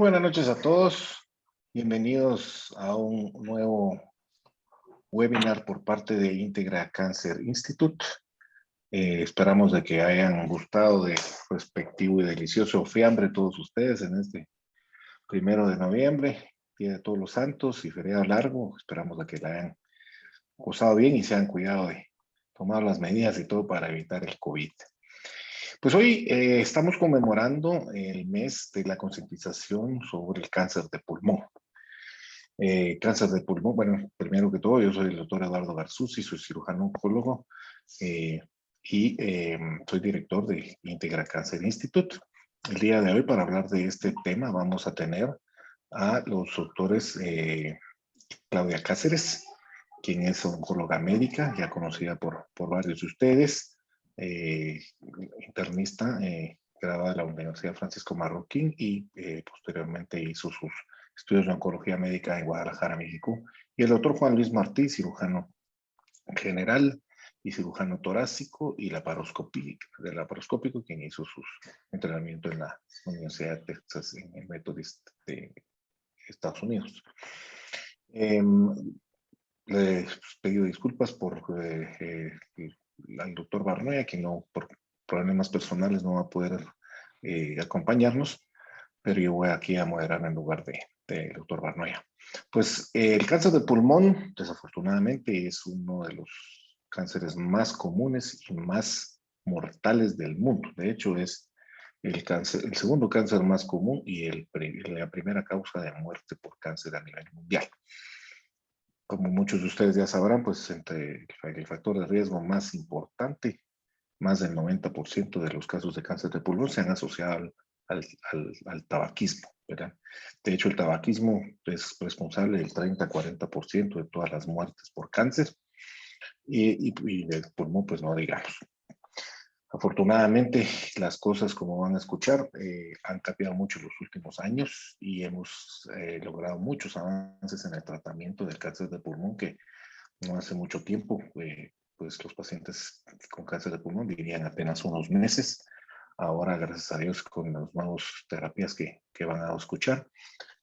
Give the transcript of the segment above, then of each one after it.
Buenas noches a todos. Bienvenidos a un nuevo webinar por parte de Integra Cancer Institute. Esperamos de que hayan gustado de respectivo y delicioso fiambre todos ustedes en este 1 de noviembre, Día de Todos los Santos y feriado largo. Esperamos de que la hayan gozado bien y se hayan cuidado de tomar las medidas y todo para evitar el COVID. Pues hoy estamos conmemorando el mes de la concientización sobre el cáncer de pulmón. Cáncer de pulmón, bueno, primero que todo, yo soy el doctor Eduardo Garzuzzi, soy cirujano oncólogo y soy director de Integra Cancer Institute. El día de hoy, para hablar de este tema, vamos a tener a los doctores Claudia Cáceres, quien es oncóloga médica, ya conocida por varios de ustedes, internista, graduada de la Universidad Francisco Marroquín y posteriormente hizo sus estudios de oncología médica en Guadalajara, México. Y el doctor Juan Luis Martí, cirujano general y cirujano torácico y laparoscópico, quien hizo sus entrenamiento en la Universidad de Texas en el Methodist de Estados Unidos. Les pido disculpas por al doctor Barnoya, que no, por problemas personales no va a poder acompañarnos, pero yo voy aquí a moderar en lugar del doctor Barnoya. Pues el cáncer de pulmón, desafortunadamente, es uno de los cánceres más comunes y más mortales del mundo. De hecho, es el segundo cáncer más común y la primera causa de muerte por cáncer a nivel mundial. Como muchos de ustedes ya sabrán, pues entre el factor de riesgo más importante, más del 90% de los casos de cáncer de pulmón se han asociado al tabaquismo, ¿verdad? De hecho, el tabaquismo es responsable del 30-40% de todas las muertes por cáncer y del pulmón, pues no digamos. Afortunadamente, las cosas, como van a escuchar, han cambiado mucho en los últimos años y hemos logrado muchos avances en el tratamiento del cáncer de pulmón que no hace mucho tiempo, pues los pacientes con cáncer de pulmón vivían apenas unos meses. Ahora, gracias a Dios, con las nuevas terapias que van a escuchar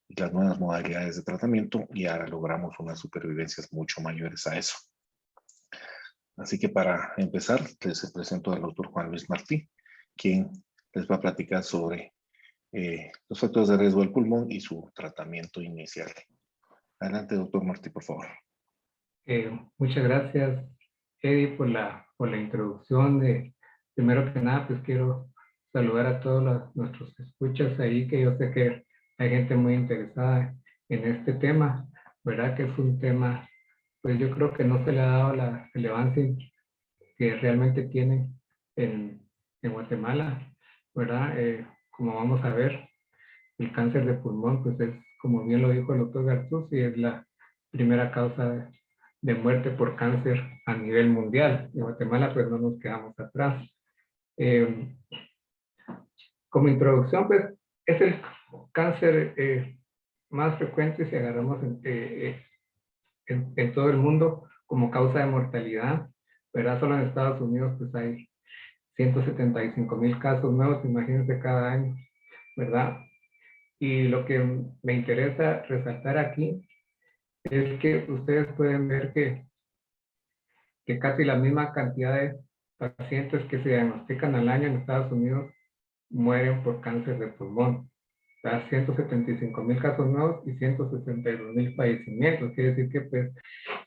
y las nuevas modalidades de tratamiento, y ahora logramos unas supervivencias mucho mayores a eso. Así que para empezar, les presento al doctor Juan Luis Martí, quien les va a platicar sobre los factores de riesgo del pulmón y su tratamiento inicial. Adelante, doctor Martí, por favor. Muchas gracias, Eddie, por la introducción. Primero que nada, pues quiero saludar a todos nuestros escuchas ahí, que yo sé que hay gente muy interesada en este tema, ¿verdad? Que es un tema, pues yo creo que no se le ha dado la relevancia que realmente tiene en Guatemala, ¿verdad? Como vamos a ver, el cáncer de pulmón, pues es, como bien lo dijo el doctor Garzuzzi, es la primera causa de muerte por cáncer a nivel mundial. En Guatemala, pues no nos quedamos atrás. Como introducción, pues es el cáncer más frecuente si agarramos en todo el mundo como causa de mortalidad, ¿verdad? Solo en Estados Unidos pues hay 175,000 casos nuevos, imagínense cada año, ¿verdad? Y lo que me interesa resaltar aquí es que ustedes pueden ver que casi la misma cantidad de pacientes que se diagnostican al año en Estados Unidos mueren por cáncer de pulmón. O sea, 175,000 casos nuevos y 162,000 fallecimientos. Quiere decir que, pues,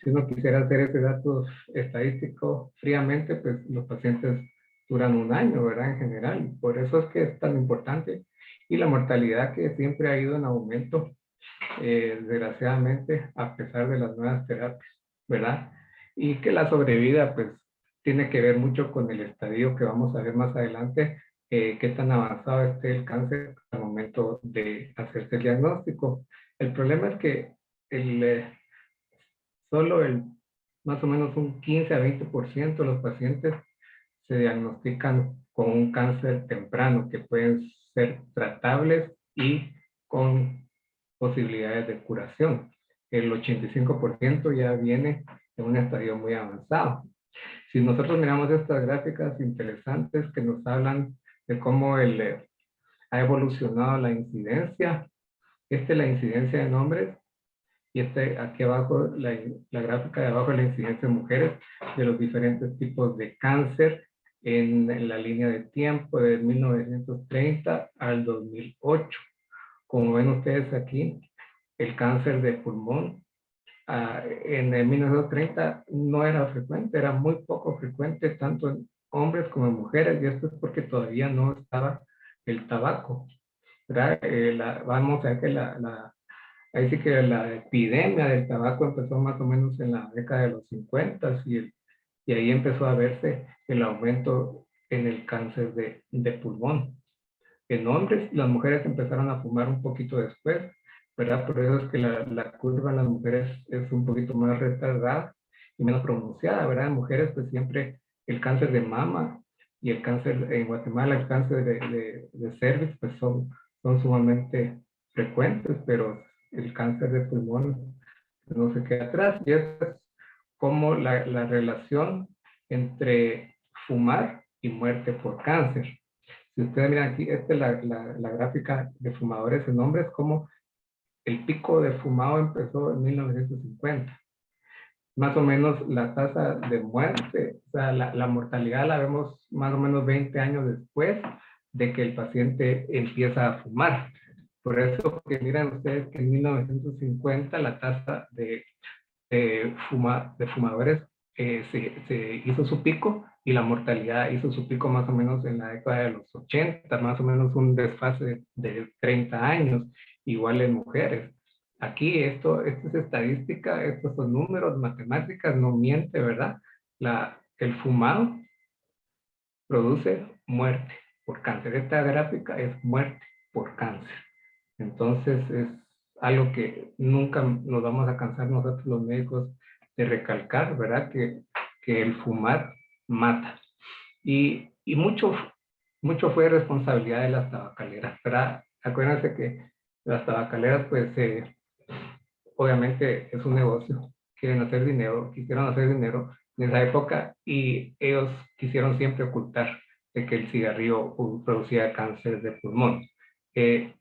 si uno quisiera hacer ese dato estadístico fríamente, pues los pacientes duran un año, ¿verdad? En general. Por eso es que es tan importante. Y la mortalidad que siempre ha ido en aumento, desgraciadamente, a pesar de las nuevas terapias, ¿verdad? Y que la sobrevida, pues, tiene que ver mucho con el estadio que vamos a ver más adelante, qué tan avanzado esté el cáncer al momento de hacerse el diagnóstico. El problema es que solo más o menos un 15 a 20% de los pacientes se diagnostican con un cáncer temprano, que pueden ser tratables y con posibilidades de curación. El 85% ya viene en un estadio muy avanzado. Si nosotros miramos estas gráficas interesantes que nos hablan de cómo ha evolucionado la incidencia, Esta es la incidencia en hombres y aquí abajo, la gráfica de abajo es la incidencia en mujeres de los diferentes tipos de cáncer en la línea de tiempo de 1930 al 2008. Como ven ustedes aquí, el cáncer de pulmón en el 1930 no era frecuente, era muy poco frecuente tanto en hombres como en mujeres, y esto es porque todavía no estaba el tabaco, ¿verdad? Vamos a ver que ahí sí que la epidemia del tabaco empezó más o menos en la década de los 50 y ahí empezó a verse el aumento en el cáncer de pulmón. En hombres, las mujeres empezaron a fumar un poquito después, ¿verdad? Por eso es que la curva en las mujeres es un poquito más retardada y menos pronunciada, ¿verdad? En mujeres, pues siempre el cáncer de mama y el cáncer en Guatemala, el cáncer de cervix, pues son sumamente frecuentes, pero el cáncer de pulmón no se queda atrás. Y es como la relación entre fumar y muerte por cáncer. Si ustedes miran aquí, esta es la gráfica de fumadores en hombres, como el pico de fumado empezó en 1950. Más o menos la tasa de muerte, o sea, la mortalidad la vemos más o menos 20 años después de que el paciente empieza a fumar. Por eso que miran ustedes que en 1950 la tasa de fumadores se hizo su pico y la mortalidad hizo su pico más o menos en la década de los 80, más o menos un desfase de 30 años, igual en mujeres. Aquí esto es estadística, estos son números, matemáticas, no miente, ¿verdad? El fumado produce muerte por cáncer. Esta gráfica es muerte por cáncer. Entonces es algo que nunca nos vamos a cansar nosotros los médicos de recalcar, ¿verdad? Que el fumar mata. Y mucho fue responsabilidad de las tabacaleras, ¿verdad? Acuérdense que las tabacaleras, pues, obviamente es un negocio, quieren hacer dinero, quisieron hacer dinero en esa época y ellos quisieron siempre ocultar de que el cigarrillo producía cáncer de pulmón. En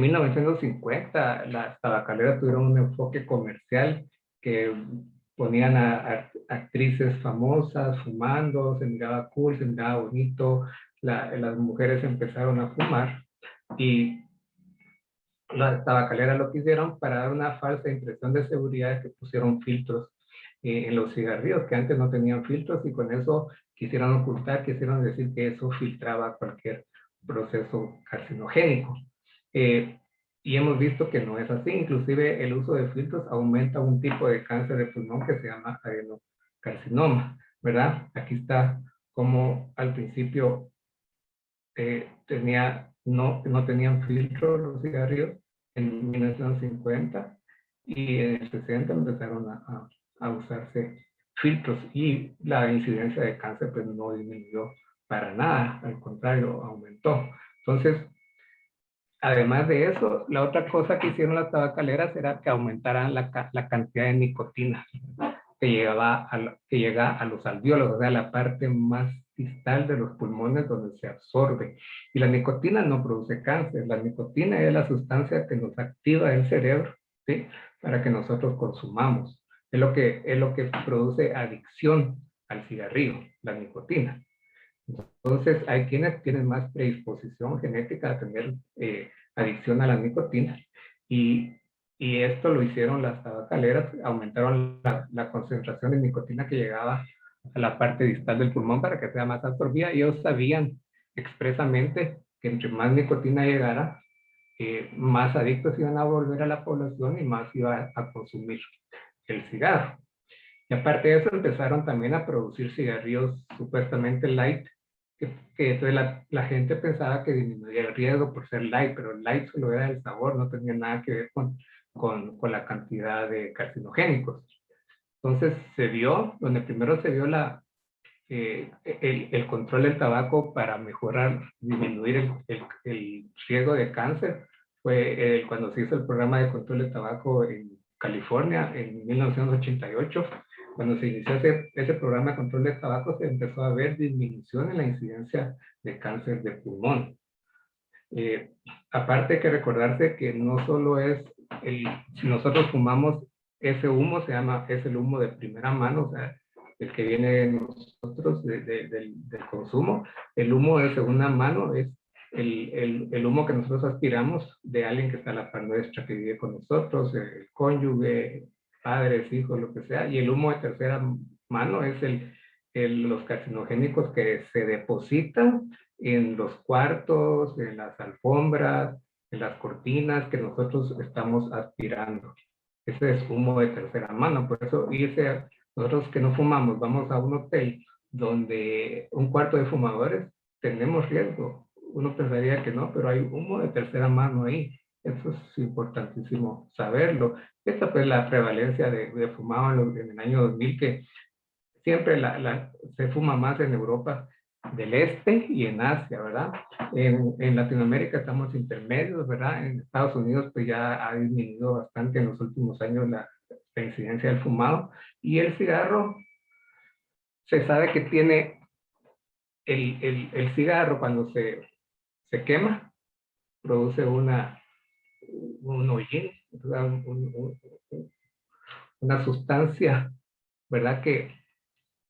1950 las tabacaleras tuvieron un enfoque comercial que ponían a actrices famosas fumando, se miraba cool, se miraba bonito, las mujeres empezaron a fumar y las tabacaleras lo que hicieron para dar una falsa impresión de seguridad que pusieron filtros en los cigarrillos que antes no tenían filtros y con eso quisieron ocultar, quisieron decir que eso filtraba cualquier proceso carcinogénico. Y hemos visto que no es así, inclusive el uso de filtros aumenta un tipo de cáncer de pulmón que se llama adenocarcinoma, ¿verdad? Aquí está como al principio no tenían filtro los cigarrillos en 1950 y en el 60 empezaron a usarse filtros y la incidencia de cáncer pues no disminuyó para nada, al contrario, aumentó. Entonces, además de eso, la otra cosa que hicieron las tabacaleras era que aumentaran la cantidad de nicotina que llega a los alvéolos, o sea, la parte más distal de los pulmones donde se absorbe. Y la nicotina no produce cáncer, la nicotina es la sustancia que nos activa el cerebro, ¿sí? Para que nosotros consumamos. Es lo que produce adicción al cigarrillo, la nicotina. Entonces, hay quienes tienen más predisposición genética a tener adicción a la nicotina y, y esto lo hicieron las tabacaleras, aumentaron la concentración de nicotina que llegaba a la parte distal del pulmón para que sea más absorbida y ellos sabían expresamente que entre más nicotina llegara, más adictos iban a volver a la población y más iba a consumir el cigarro. Y aparte de eso empezaron también a producir cigarrillos supuestamente light, que entonces la gente pensaba que disminuía el riesgo por ser light, pero el light solo era el sabor, no tenía nada que ver con la cantidad de carcinogénicos. Entonces se vio, donde primero se vio el control del tabaco para mejorar, disminuir el riesgo de cáncer, fue cuando se hizo el programa de control del tabaco en California en 1988. Cuando se inició ese programa de control de tabaco, se empezó a ver disminución en la incidencia de cáncer de pulmón. Aparte hay que recordarse que no solo es si nosotros fumamos ese humo, es el humo de primera mano, o sea, el que viene de nosotros, del consumo. El humo de segunda mano es el humo que nosotros aspiramos de alguien que está a la par nuestra, que vive con nosotros, el cónyuge, padres, hijos, lo que sea. Y el humo de tercera mano es los carcinogénicos que se depositan en los cuartos, en las alfombras, en las cortinas que nosotros estamos aspirando. Ese es humo de tercera mano. Por eso nosotros que no fumamos, vamos a un hotel donde un cuarto de fumadores, tenemos riesgo. Uno pensaría que no, pero hay humo de tercera mano ahí. Eso es importantísimo saberlo. Esta fue la prevalencia de fumado en el año 2000, que siempre se fuma más en Europa del Este y en Asia, ¿verdad? En Latinoamérica estamos intermedios, ¿verdad? En Estados Unidos pues ya ha disminuido bastante en los últimos años la incidencia del fumado. Y el cigarro, se sabe que tiene el cigarro cuando se quema, produce un hollín, una sustancia, ¿verdad? Que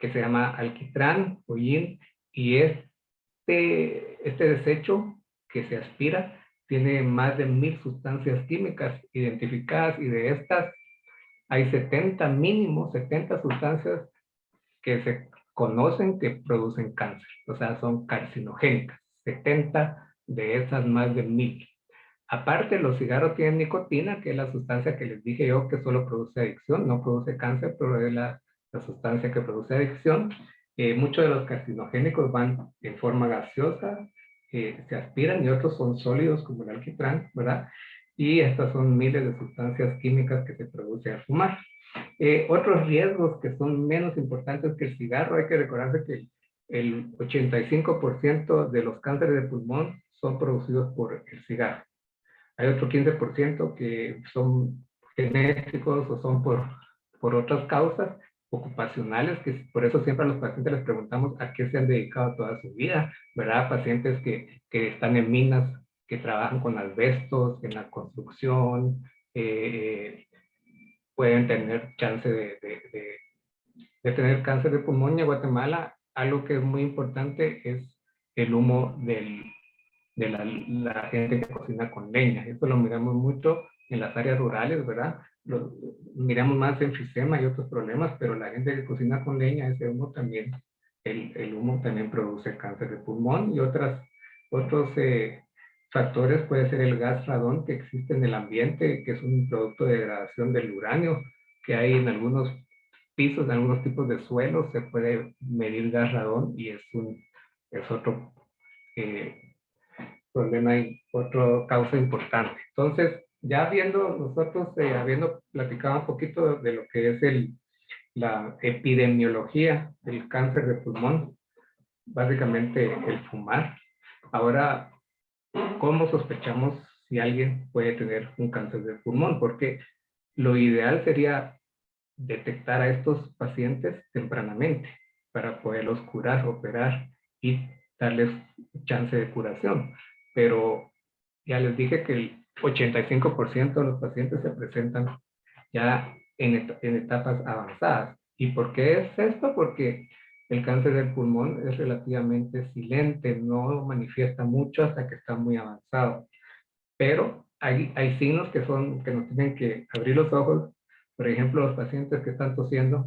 se llama alquitrán, hollín, y este desecho que se aspira tiene más de 1000 sustancias químicas identificadas, y de estas hay 70, mínimo 70 sustancias que se conocen que producen cáncer, o sea, son carcinogénicas, 70 de esas más de 1000. Aparte, los cigarros tienen nicotina, que es la sustancia que les dije yo que solo produce adicción, no produce cáncer, pero es la sustancia que produce adicción. Muchos de los carcinogénicos van en forma gaseosa, se aspiran, y otros son sólidos como el alquitrán, ¿verdad? Y estas son miles de sustancias químicas que se producen al fumar. Otros riesgos que son menos importantes que el cigarro, hay que recordarse que el 85% de los cánceres de pulmón son producidos por el cigarro. Hay otro 15% que son genéticos o son por otras causas ocupacionales, que por eso siempre a los pacientes les preguntamos a qué se han dedicado toda su vida, ¿verdad? Pacientes que están en minas, que trabajan con asbestos, en la construcción, pueden tener chance de tener cáncer de pulmón. Y en Guatemala, algo que es muy importante es el humo de la gente que cocina con leña. Esto lo miramos mucho en las áreas rurales, ¿verdad? Lo miramos más en enfisema y otros problemas, pero la gente que cocina con leña, ese humo también, el humo también produce cáncer de pulmón. Y otros factores puede ser el gas radón que existe en el ambiente, que es un producto de degradación del uranio, que hay en algunos pisos, en algunos tipos de suelos, se puede medir gas radón, y es otro problema y otra causa importante. Entonces, ya viendo nosotros, habiendo platicado un poquito de lo que es la epidemiología del cáncer de pulmón, básicamente el fumar. Ahora, ¿cómo sospechamos si alguien puede tener un cáncer de pulmón? Porque lo ideal sería detectar a estos pacientes tempranamente para poderlos curar, operar y darles chance de curación. Pero ya les dije que el 85% de los pacientes se presentan ya en etapas avanzadas. ¿Y por qué es esto? Porque el cáncer del pulmón es relativamente silente, no manifiesta mucho hasta que está muy avanzado. Pero hay signos que nos tienen que abrir los ojos. Por ejemplo, los pacientes que están tosiendo,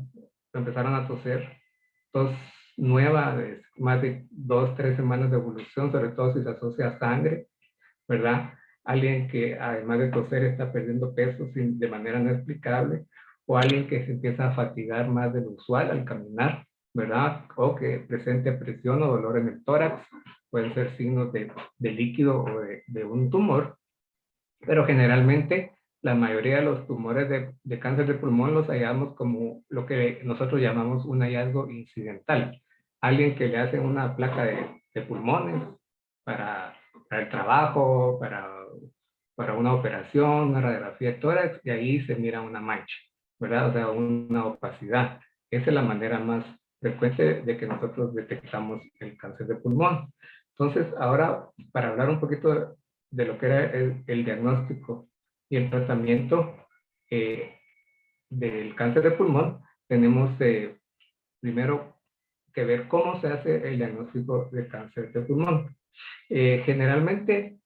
empezaron a toser, tos nueva, de más de 2-3 semanas de evolución, sobre todo si se asocia a sangre, ¿verdad? Alguien que además de toser está perdiendo peso de manera no explicable, o alguien que se empieza a fatigar más de lo usual al caminar, ¿verdad? O que presente presión o dolor en el tórax, pueden ser signos de líquido o de un tumor. Pero generalmente la mayoría de los tumores de cáncer de pulmón los hallamos como lo que nosotros llamamos un hallazgo incidental. Alguien que le hace una placa de pulmones para el trabajo, para una operación, una radiografía de tórax, y ahí se mira una mancha, ¿verdad? O sea, una opacidad. Esa es la manera más frecuente de que nosotros detectamos el cáncer de pulmón. Entonces, ahora, para hablar un poquito de lo que era el diagnóstico y el tratamiento del cáncer de pulmón, tenemos primero que ver cómo se hace el diagnóstico de cáncer de pulmón. Generalmente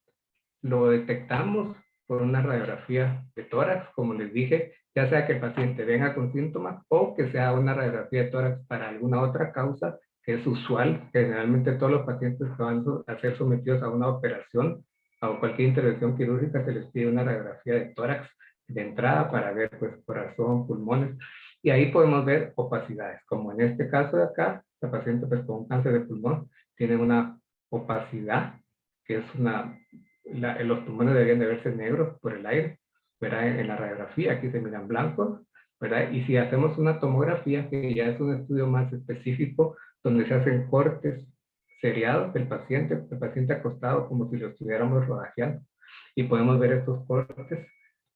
lo detectamos por una radiografía de tórax, como les dije, ya sea que el paciente venga con síntomas o que sea una radiografía de tórax para alguna otra causa que es usual. Generalmente todos los pacientes que van a ser sometidos a una operación o cualquier intervención quirúrgica se les pide una radiografía de tórax de entrada para ver pues corazón, pulmones, y ahí podemos ver opacidades, como en este caso de acá, la paciente pues con un cáncer de pulmón tiene una opacidad que es los pulmones deberían de verse negros por el aire, ¿verdad? En la radiografía aquí se miran blancos, ¿verdad? Y si hacemos una tomografía, que ya es un estudio más específico, donde se hacen cortes seriados del paciente, el paciente acostado como si lo estuviéramos rodajeando, y podemos ver estos cortes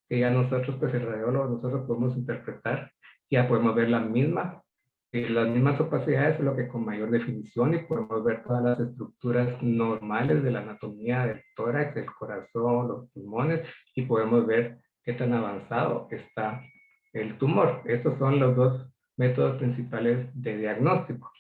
que ya nosotros, pues el radiólogo, nosotros podemos interpretar, ya podemos ver las mismas opacidades, lo que con mayor definición, y podemos ver todas las estructuras normales de la anatomía del tórax, del corazón, los pulmones, y podemos ver qué tan avanzado está el tumor. Estos son los dos métodos principales de diagnóstico.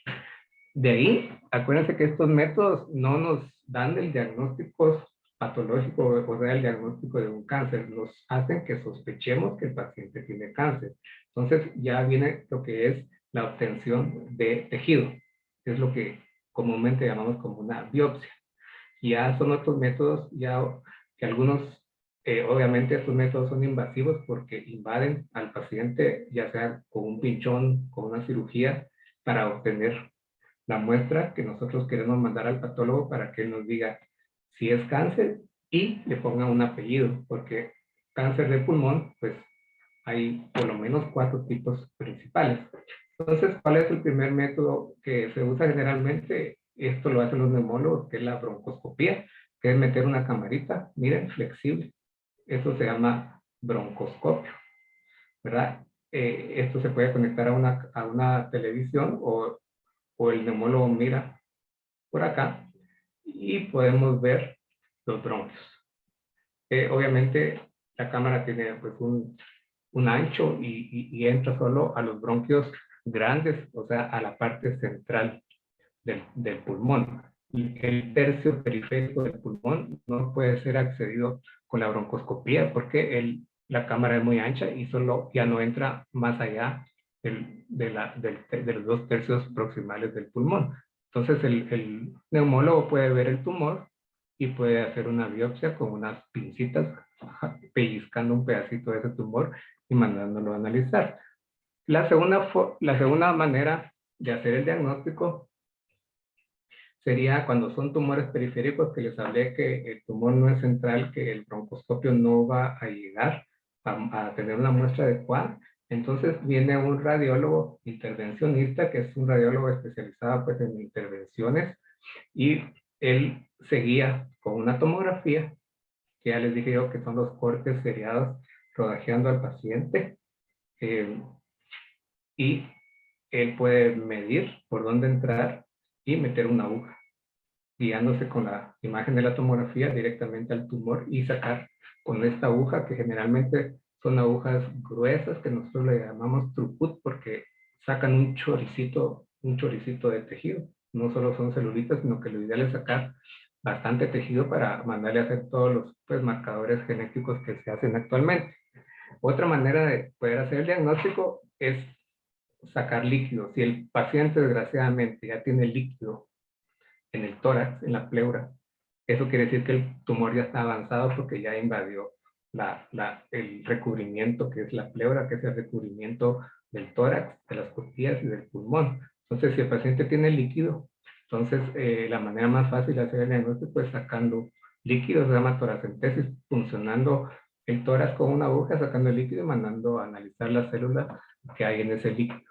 De ahí, acuérdense que estos métodos no nos dan el diagnóstico patológico, o sea, el diagnóstico de un cáncer, nos hacen que sospechemos que el paciente tiene cáncer. Entonces ya viene lo que es la obtención de tejido, es lo que comúnmente llamamos como una biopsia. Ya son otros métodos, ya que algunos, obviamente estos métodos son invasivos porque invaden al paciente, ya sea con un pinchón, con una cirugía, para obtener la muestra que nosotros queremos mandar al patólogo para que él nos diga si es cáncer y le ponga un apellido, porque cáncer de pulmón, pues hay por lo menos 4 tipos principales. Entonces, ¿cuál es el primer método que se usa generalmente? Esto lo hacen los neumólogos, que es la broncoscopía, que es meter una camarita, miren, flexible. Eso se llama broncoscopio, ¿verdad? Esto se puede conectar a una televisión o el neumólogo mira por acá y podemos ver los bronquios. Obviamente la cámara tiene pues un ancho y entra solo a los bronquios grandes, o sea, a la parte central del pulmón. Y el tercio periférico del pulmón no puede ser accedido con la broncoscopía porque la cámara es muy ancha y solo ya no entra más allá de los 2 tercios proximales del pulmón. Entonces el neumólogo puede ver el tumor y puede hacer una biopsia con unas pincitas, pellizcando un pedacito de ese tumor y mandándolo a analizar. La segunda manera de hacer el diagnóstico sería cuando son tumores periféricos, que les hablé que el tumor no es central, que el broncoscopio no va a llegar a tener una muestra adecuada. Entonces viene un radiólogo intervencionista, que es un radiólogo especializado pues, en intervenciones, y él se guía con una tomografía, que ya les dije yo que son los cortes seriados rodajeando al paciente, y él puede medir por dónde entrar y meter una aguja, guiándose con la imagen de la tomografía directamente al tumor y sacar con esta aguja, que generalmente son agujas gruesas, que nosotros le llamamos truput, porque sacan un choricito de tejido. No solo son celulitas, sino que lo ideal es sacar bastante tejido para mandarle a hacer todos los pues, marcadores genéticos que se hacen actualmente. Otra manera de poder hacer el diagnóstico es sacar líquido. Si el paciente desgraciadamente ya tiene líquido en el tórax, en la pleura, eso quiere decir que el tumor ya está avanzado porque ya invadió el recubrimiento que es la pleura, que es el recubrimiento del tórax, de las costillas y del pulmón. Entonces, si el paciente tiene líquido, entonces la manera más fácil de hacer el diagnóstico es sacando líquido, se llama toracentesis, funcionando el tórax con una aguja, sacando el líquido y mandando a analizar las células que hay en ese líquido.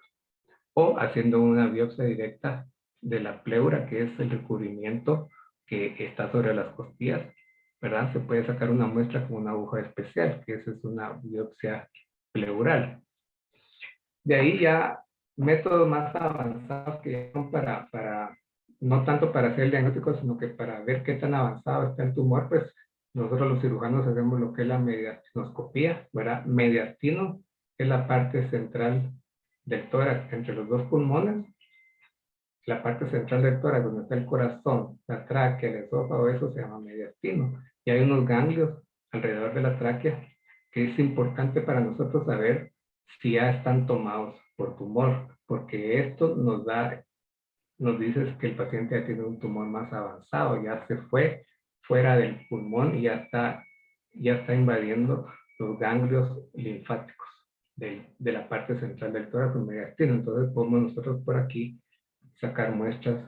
O haciendo una biopsia directa de la pleura, que es el recubrimiento que está sobre las costillas, ¿verdad? Se puede sacar una muestra con una aguja especial, que esa es una biopsia pleural. De ahí ya métodos más avanzados que son no tanto para hacer el diagnóstico, sino que para ver qué tan avanzado está el tumor, pues nosotros los cirujanos hacemos lo que es la mediastinoscopía, ¿verdad? Mediastino es la parte central del tórax, entre los dos pulmones, la parte central del tórax, donde está el corazón, la tráquea, el esófago, eso se llama mediastino. Y hay unos ganglios alrededor de la tráquea que es importante para nosotros saber si ya están tomados por tumor, porque esto nos dice que el paciente ya tiene un tumor más avanzado, ya se fue fuera del pulmón y ya está invadiendo los ganglios linfáticos de la parte central del tórax mediastino. Entonces podemos nosotros por aquí sacar muestras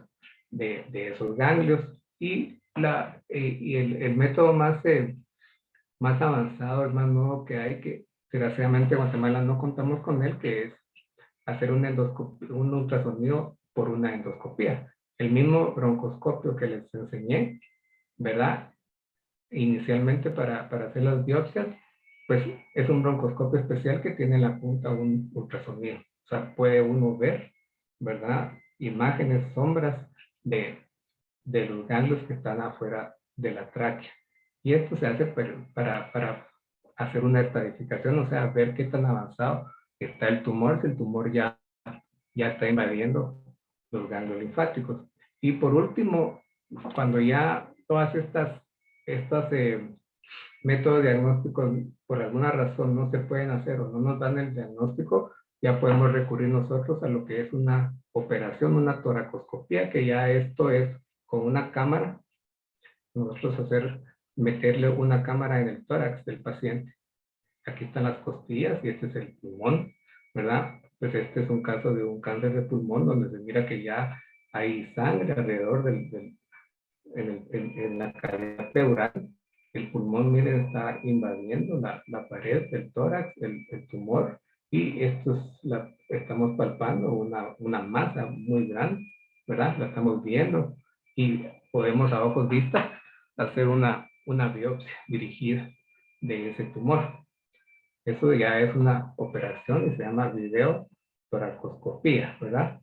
de esos ganglios y, el método más avanzado, el más nuevo que hay, que desgraciadamente en Guatemala no contamos con él, que es hacer un ultrasonido por una endoscopía. El mismo broncoscopio que les enseñé, ¿verdad? Inicialmente para hacer las biopsias, pues es un broncoscopio especial que tiene en la punta un ultrasonido. O sea, puede uno ver, ¿verdad? Imágenes, sombras de los ganglios que están afuera de la tráquea. Y esto se hace para hacer una estadificación, o sea, ver qué tan avanzado está el tumor, si el tumor ya está invadiendo los ganglios linfáticos. Y por último, cuando ya todas estas métodos diagnósticos por alguna razón no se pueden hacer o no nos dan el diagnóstico, ya podemos recurrir nosotros a lo que es una operación, una toracoscopía, que ya esto es con una cámara, nosotros meterle una cámara en el tórax del paciente. Aquí están las costillas y este es el pulmón, ¿verdad? Pues este es un caso de un cáncer de pulmón donde se mira que ya hay sangre alrededor en la cavidad pleural. El pulmón, miren, está invadiendo la pared del tórax, el tumor, y esto estamos palpando una masa muy grande, ¿verdad? La estamos viendo y podemos a ojos vistas hacer una biopsia dirigida de ese tumor. Eso ya es una operación y se llama videotoracoscopía, ¿verdad?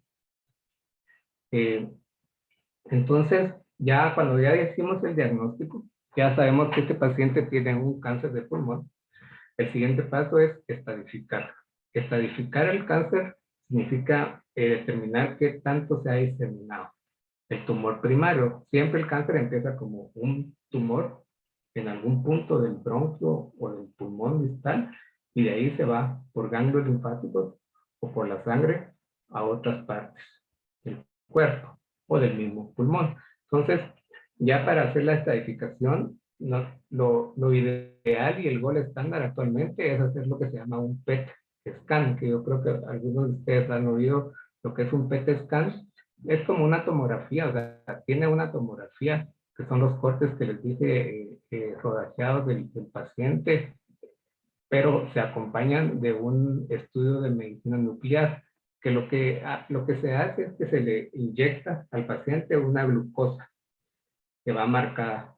Entonces, ya cuando ya hicimos el diagnóstico, ya sabemos que este paciente tiene un cáncer de pulmón. El siguiente paso es estadificar. Estadificar el cáncer significa determinar qué tanto se ha diseminado. El tumor primario, siempre el cáncer empieza como un tumor en algún punto del bronquio o del pulmón distal y de ahí se va por ganglios linfáticos o por la sangre a otras partes del cuerpo o del mismo pulmón. Entonces, ya para hacer la estadificación, lo ideal y el gol estándar actualmente es hacer lo que se llama un PET scan, que yo creo que algunos de ustedes han oído lo que es un PET scan. Es como una tomografía, o sea, tiene una tomografía, que son los cortes que les dije, rodajeados del paciente, pero se acompañan de un estudio de medicina nuclear, que lo que se hace es que se le inyecta al paciente una glucosa que va marcada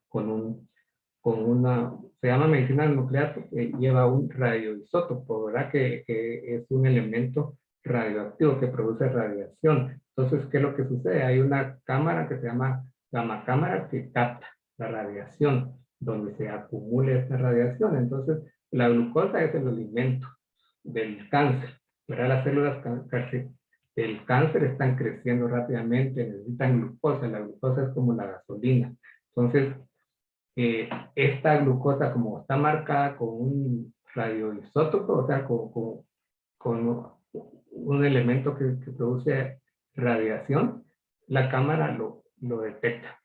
se llama medicina nuclear porque lleva un radioisótopo, ¿verdad? Que es un elemento radioactivo que produce radiación. Entonces, ¿qué es lo que sucede? Hay una cámara que se llama gamma cámara que capta la radiación, donde se acumula esta radiación. Entonces, la glucosa es el alimento del cáncer, ¿verdad? Las células del cáncer están creciendo rápidamente, necesitan glucosa. La glucosa es como la gasolina. Entonces, esta glucosa, como está marcada con un radioisótopo, o sea, con un elemento que produce radiación, la cámara lo detecta.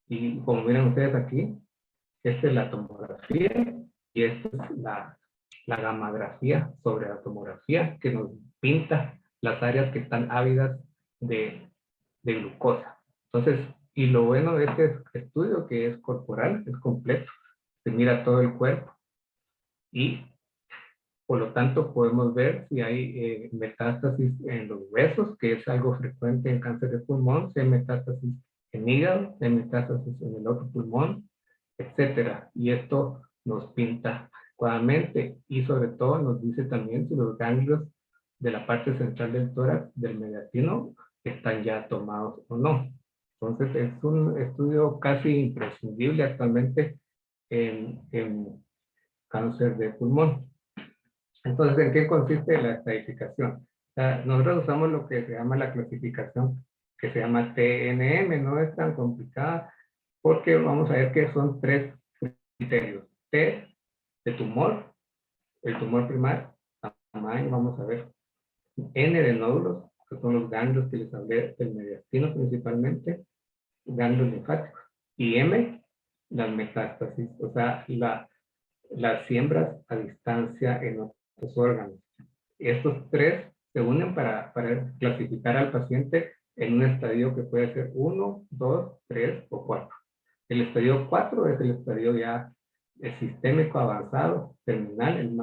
Y como miren ustedes aquí, esta es la tomografía y esta es la gammagrafía sobre la tomografía que nos pinta las áreas que están ávidas de glucosa. Entonces, y lo bueno de este estudio que es corporal, es completo, se mira todo el cuerpo y por lo tanto podemos ver si hay metástasis en los huesos, que es algo frecuente en cáncer de pulmón, si hay metástasis en hígado, si hay metástasis en el otro pulmón, etcétera. Y esto nos pinta adecuadamente y sobre todo nos dice también si los ganglios de la parte central del tórax, del mediastino, están ya tomados o no. Entonces es un estudio casi imprescindible actualmente en cáncer de pulmón. Entonces, ¿en qué consiste la estratificación? O sea, nosotros usamos lo que se llama la clasificación, que se llama TNM, no es tan complicada, porque vamos a ver que son 3 criterios. T de tumor, el tumor primario, tamaño, vamos a ver. N de nódulos, que son los ganglios que les hablé del mediastino principalmente, ganglios linfáticos. Y M, las metástasis, o sea, las siembras a distancia en otros órganos. Estos 3 se unen para clasificar al paciente en un estadio que puede ser 1, 2, 3 o 4. El estadio 4 es el estadio ya sistémico avanzado, terminal, el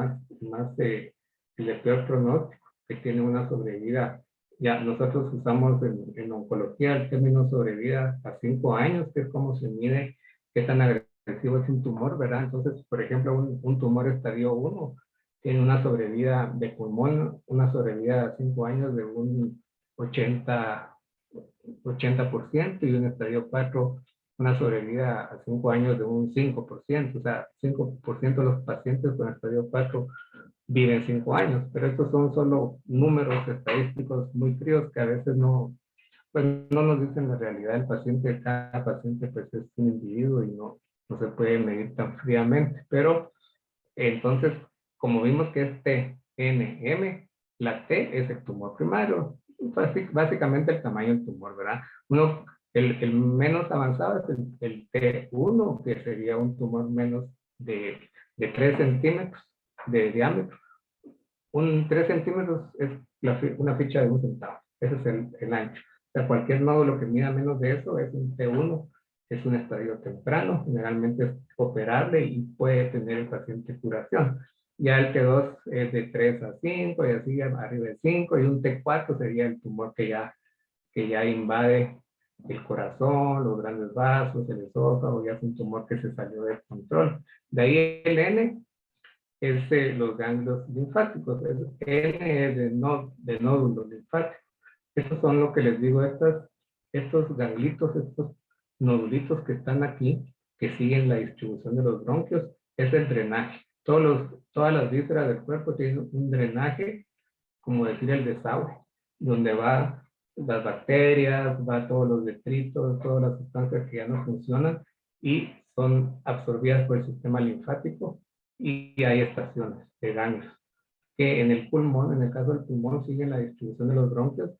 de peor pronóstico, que tiene una sobrevida. Ya nosotros usamos en oncología el término sobrevida a 5 años, que es como se mide qué tan agresivo es un tumor, ¿verdad? Entonces, por ejemplo, un tumor estadio 1 tiene una sobrevida de pulmón, una sobrevida a 5 años de un 80% y un estadio 4 una sobrevida a 5 años de un 5%, o sea, 5% de los pacientes con estadio 4 viven 5 años, pero estos son solo números estadísticos muy fríos que a veces pues no nos dicen la realidad del paciente. Cada paciente pues es un individuo y no se puede medir tan fríamente, pero entonces, como vimos que es TNM, la T es el tumor primario, básicamente el tamaño del tumor, ¿verdad? El menos avanzado es el T1, que sería un tumor menos de 3 centímetros de diámetro. 3 centímetros es una ficha de 1 centavo. Ese es el ancho. O sea, cualquier nódulo que mida menos de eso es un T1, es un estadio temprano, generalmente es operable y puede tener el paciente curación. Ya el T2 es de 3 a 5 y así arriba de 5, y un T4 sería el tumor que ya invade el corazón, los grandes vasos, el esófago, ya es un tumor que se salió de control. De ahí el N es los ganglios linfáticos, N es de nódulos linfáticos. Estos son lo que les digo, estos ganglitos, estos nodulitos que están aquí, que siguen la distribución de los bronquios, es el drenaje. Todas las vísceras del cuerpo tienen un drenaje, como decir el desagüe, donde va las bacterias, va todos los detritos, todas las sustancias que ya no funcionan y son absorbidas por el sistema linfático, y hay estaciones de ganglios que en el pulmón, en el caso del pulmón, siguen la distribución de los bronquios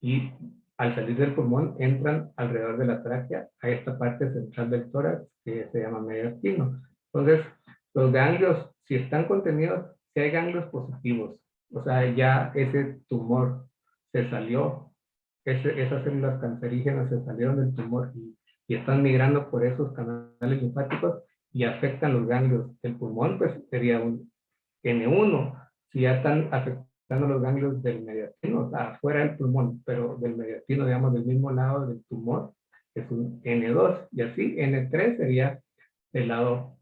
y al salir del pulmón entran alrededor de la tráquea a esta parte central del tórax que se llama mediastino. Entonces, los ganglios, si están contenidos, si hay ganglios positivos, o sea, ya ese tumor se salió, esas células cancerígenas se salieron del tumor y están migrando por esos canales linfáticos y afectan los ganglios del pulmón, pues sería un N1. Si ya están afectando los ganglios del mediastino, o sea, fuera del pulmón, pero del mediastino, digamos, del mismo lado del tumor, es un N2. Y así, N3 sería del lado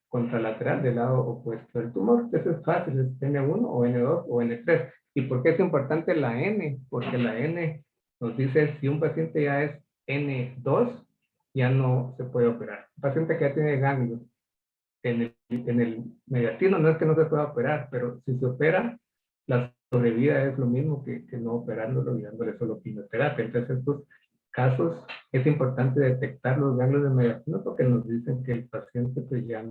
contralateral, del lado opuesto del tumor. Entonces es fácil, es N1 o N2 o N3. ¿Y por qué es importante la N? Porque la N nos dice si un paciente ya es N2, ya no se puede operar. Un paciente que ya tiene ganglios en el mediastino no es que no se pueda operar, pero si se opera, la sobrevida es lo mismo que no operándolo y dándole solo quimioterapia. Entonces, estos casos es importante detectar los ganglios de mediastino porque nos dicen que el paciente pues ya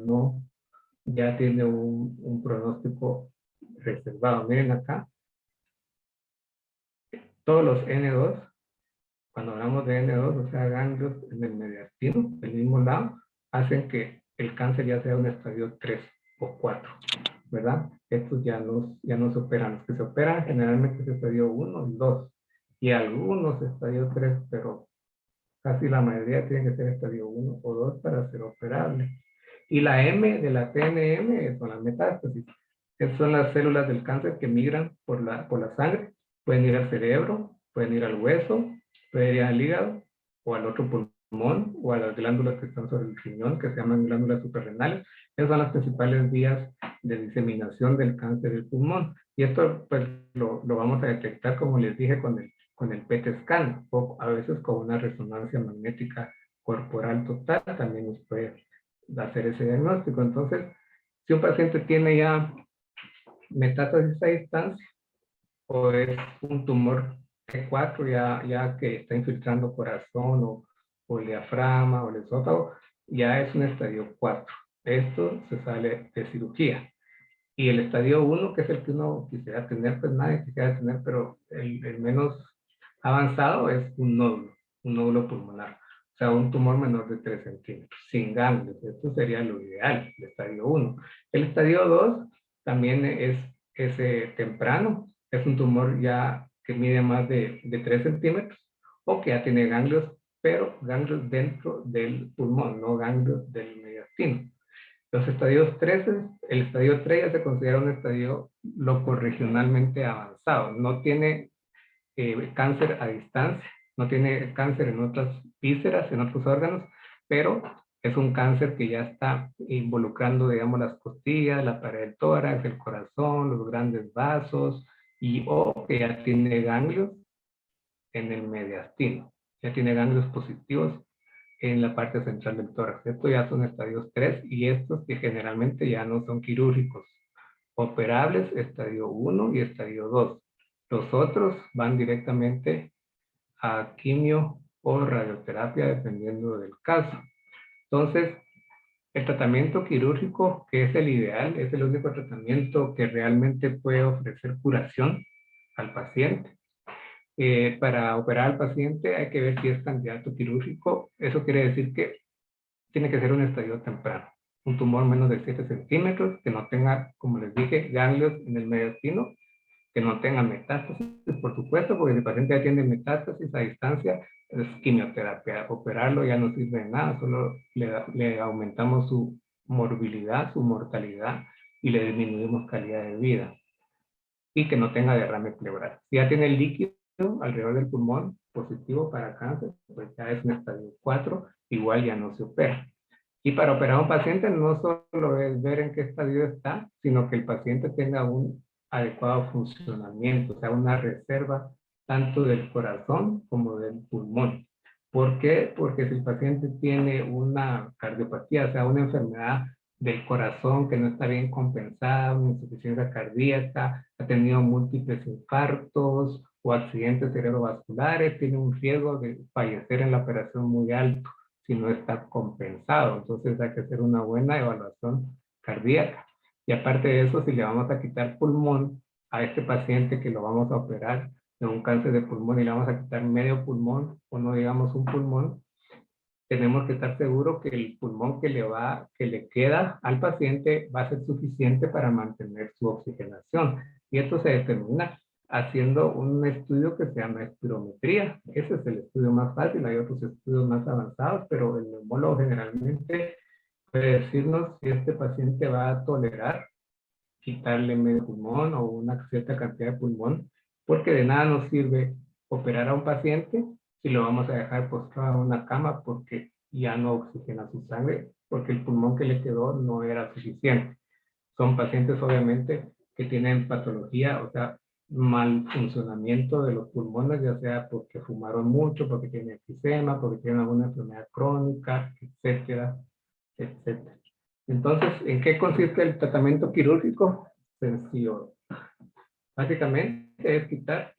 tiene un pronóstico reservado. Miren acá, todos los N2, cuando hablamos de N2, o sea, ganglios en el mediastino, del mismo lado, hacen que el cáncer ya sea un estadio 3 o 4, ¿verdad? Estos ya no se operan. Los que se operan generalmente es estadio 1 y 2, y algunos estadio 3, pero casi la mayoría tienen que ser estadio 1 o 2 para ser operables. Y la M de la TNM son las metástasis. Estas son las células del cáncer que migran por la sangre. Pueden ir al cerebro, pueden ir al hueso, pueden ir al hígado o al otro pulmón o a las glándulas que están sobre el riñón, que se llaman glándulas suprarrenales. Esas son las principales vías de diseminación del cáncer del pulmón. Y esto pues, lo vamos a detectar, como les dije, con el PET scan o a veces con una resonancia magnética corporal total también nos puede hacer ese diagnóstico. Entonces, si un paciente tiene ya metástasis a distancia o es un tumor T4 ya que está infiltrando corazón o el diafragma o el esófago, ya es un estadio 4. Esto se sale de cirugía. Y el estadio 1, que es el que uno quisiera tener, pues nadie quisiera tener, pero el menos avanzado es un nódulo pulmonar. O sea, un tumor menor de 3 centímetros, sin ganglios. Esto sería lo ideal, el estadio 1. El estadio 2 también es temprano. Es un tumor ya que mide más de 3 centímetros o que ya tiene ganglios, pero ganglios dentro del pulmón, no ganglios del mediastino. Los estadios 3, el estadio 3 ya se considera un estadio locorregionalmente avanzado. No tiene cáncer a distancia, no tiene cáncer en otras vísceras, en otros órganos, pero es un cáncer que ya está involucrando, digamos, las costillas, la pared del tórax, el corazón, los grandes vasos, o que ya tiene ganglios en el mediastino, ya tiene ganglios positivos en la parte central del tórax. Estos ya son estadios 3 y estos que generalmente ya no son quirúrgicos. Operables, estadio 1 y estadio 2. Los otros van directamente a quimio o radioterapia dependiendo del caso. Entonces, el tratamiento quirúrgico, que es el ideal, es el único tratamiento que realmente puede ofrecer curación al paciente. Para operar al paciente hay que ver si es candidato quirúrgico. Eso quiere decir que tiene que ser un estadio temprano. Un tumor menos de 7 centímetros, que no tenga, como les dije, ganglios en el mediastino, que no tenga metástasis, por supuesto, porque si el paciente ya tiene metástasis a distancia, es quimioterapia. Operarlo ya no sirve de nada, solo le aumentamos su morbilidad, su mortalidad y le disminuimos calidad de vida. Y que no tenga derrame pleural. Si ya tiene el líquido alrededor del pulmón positivo para cáncer, pues ya es un estadio 4, igual ya no se opera. Y para operar a un paciente no solo es ver en qué estadio está, sino que el paciente tenga un adecuado funcionamiento, o sea, una reserva tanto del corazón como del pulmón. ¿Por qué? Porque si el paciente tiene una cardiopatía, o sea, una enfermedad del corazón que no está bien compensada, una insuficiencia cardíaca, ha tenido múltiples infartos o accidentes cerebrovasculares, tiene un riesgo de fallecer en la operación muy alto si no está compensado. Entonces hay que hacer una buena evaluación cardíaca. Y aparte de eso, si le vamos a quitar pulmón a este paciente que lo vamos a operar de un cáncer de pulmón y le vamos a quitar medio pulmón o no digamos un pulmón, tenemos que estar seguros que el pulmón que le queda al paciente va a ser suficiente para mantener su oxigenación. Y esto se determina haciendo un estudio que se llama espirometría. Ese es el estudio más fácil, hay otros estudios más avanzados, pero el neumólogo generalmente puede decirnos si este paciente va a tolerar quitarle medio pulmón o una cierta cantidad de pulmón, porque de nada nos sirve operar a un paciente si lo vamos a dejar postrado en una cama porque ya no oxigena su sangre, porque el pulmón que le quedó no era suficiente. Son pacientes obviamente que tienen patología, o sea, mal funcionamiento de los pulmones, ya sea porque fumaron mucho, porque tienen enfisema, porque tienen alguna enfermedad crónica, etcétera, etcétera. Entonces, ¿en qué consiste el tratamiento quirúrgico? Sencillo. Básicamente es quitar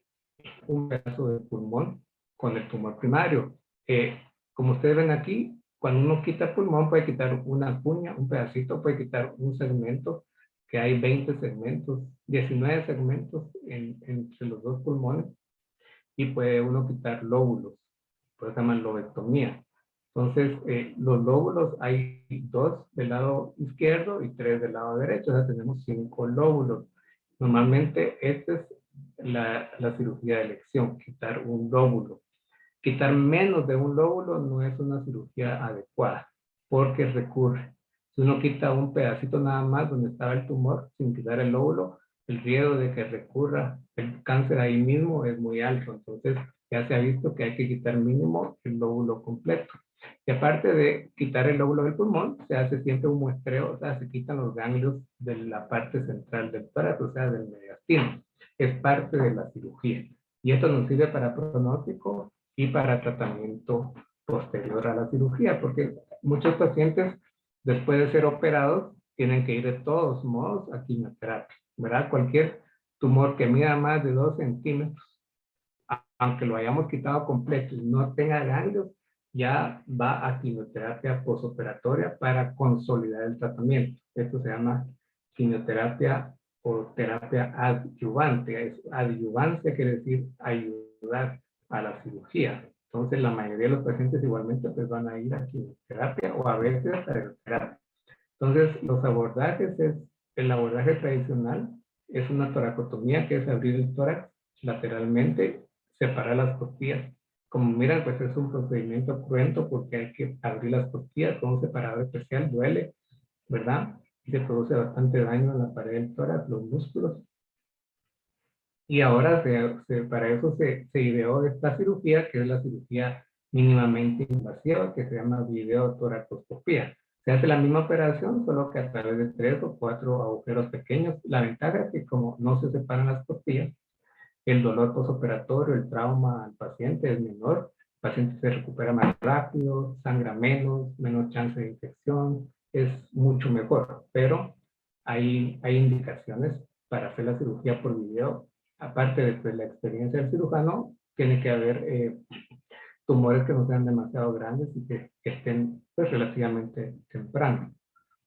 un pedazo de pulmón con el tumor primario. Como ustedes ven aquí, cuando uno quita el pulmón puede quitar una cuña, un pedacito, puede quitar un segmento, que hay 20 segmentos, 19 segmentos entre los dos pulmones, y puede uno quitar lóbulos, por eso se llama lobectomía. Entonces, los lóbulos hay 2 del lado izquierdo y 3 del lado derecho, o sea, tenemos 5 lóbulos. Normalmente, esta es la cirugía de elección, quitar un lóbulo. Quitar menos de un lóbulo no es una cirugía adecuada, porque recurre. Si uno quita un pedacito nada más donde estaba el tumor, sin quitar el lóbulo, el riesgo de que recurra el cáncer ahí mismo es muy alto. Entonces, ya se ha visto que hay que quitar mínimo el lóbulo completo. Y aparte de quitar el lóbulo del pulmón, se hace siempre un muestreo, o sea, se quitan los ganglios de la parte central del tórax, o sea, del mediastino. Es parte de la cirugía. Y esto nos sirve para pronóstico y para tratamiento posterior a la cirugía, porque muchos pacientes después de ser operados, tienen que ir de todos modos a quimioterapia, ¿verdad? Cualquier tumor que mida más de 2 centímetros, aunque lo hayamos quitado completo y no tenga ganglios, ya va a quimioterapia posoperatoria para consolidar el tratamiento. Esto se llama quimioterapia o terapia adyuvante. Adyuvancia quiere decir ayudar a la cirugía. Entonces la mayoría de los pacientes igualmente pues van a ir a quimioterapia o a veces a radioterapia. Entonces los abordajes el abordaje tradicional es una toracotomía, que es abrir el tórax lateralmente, separar las costillas. Como miran, pues es un procedimiento cruento porque hay que abrir las costillas con un separador especial, duele, ¿verdad? Y se produce bastante daño en la pared del tórax, los músculos. Y ahora para eso se ideó esta cirugía, que es la cirugía mínimamente invasiva, que se llama videotoracoscopía. Se hace la misma operación, solo que a través de 3 o 4 agujeros pequeños. La ventaja es que como no se separan las costillas, el dolor posoperatorio, el trauma al paciente es menor, el paciente se recupera más rápido, sangra menos chance de infección, es mucho mejor, pero hay indicaciones para hacer la cirugía por video. Aparte de pues, la experiencia del cirujano, tiene que haber tumores que no sean demasiado grandes y que estén pues, relativamente temprano,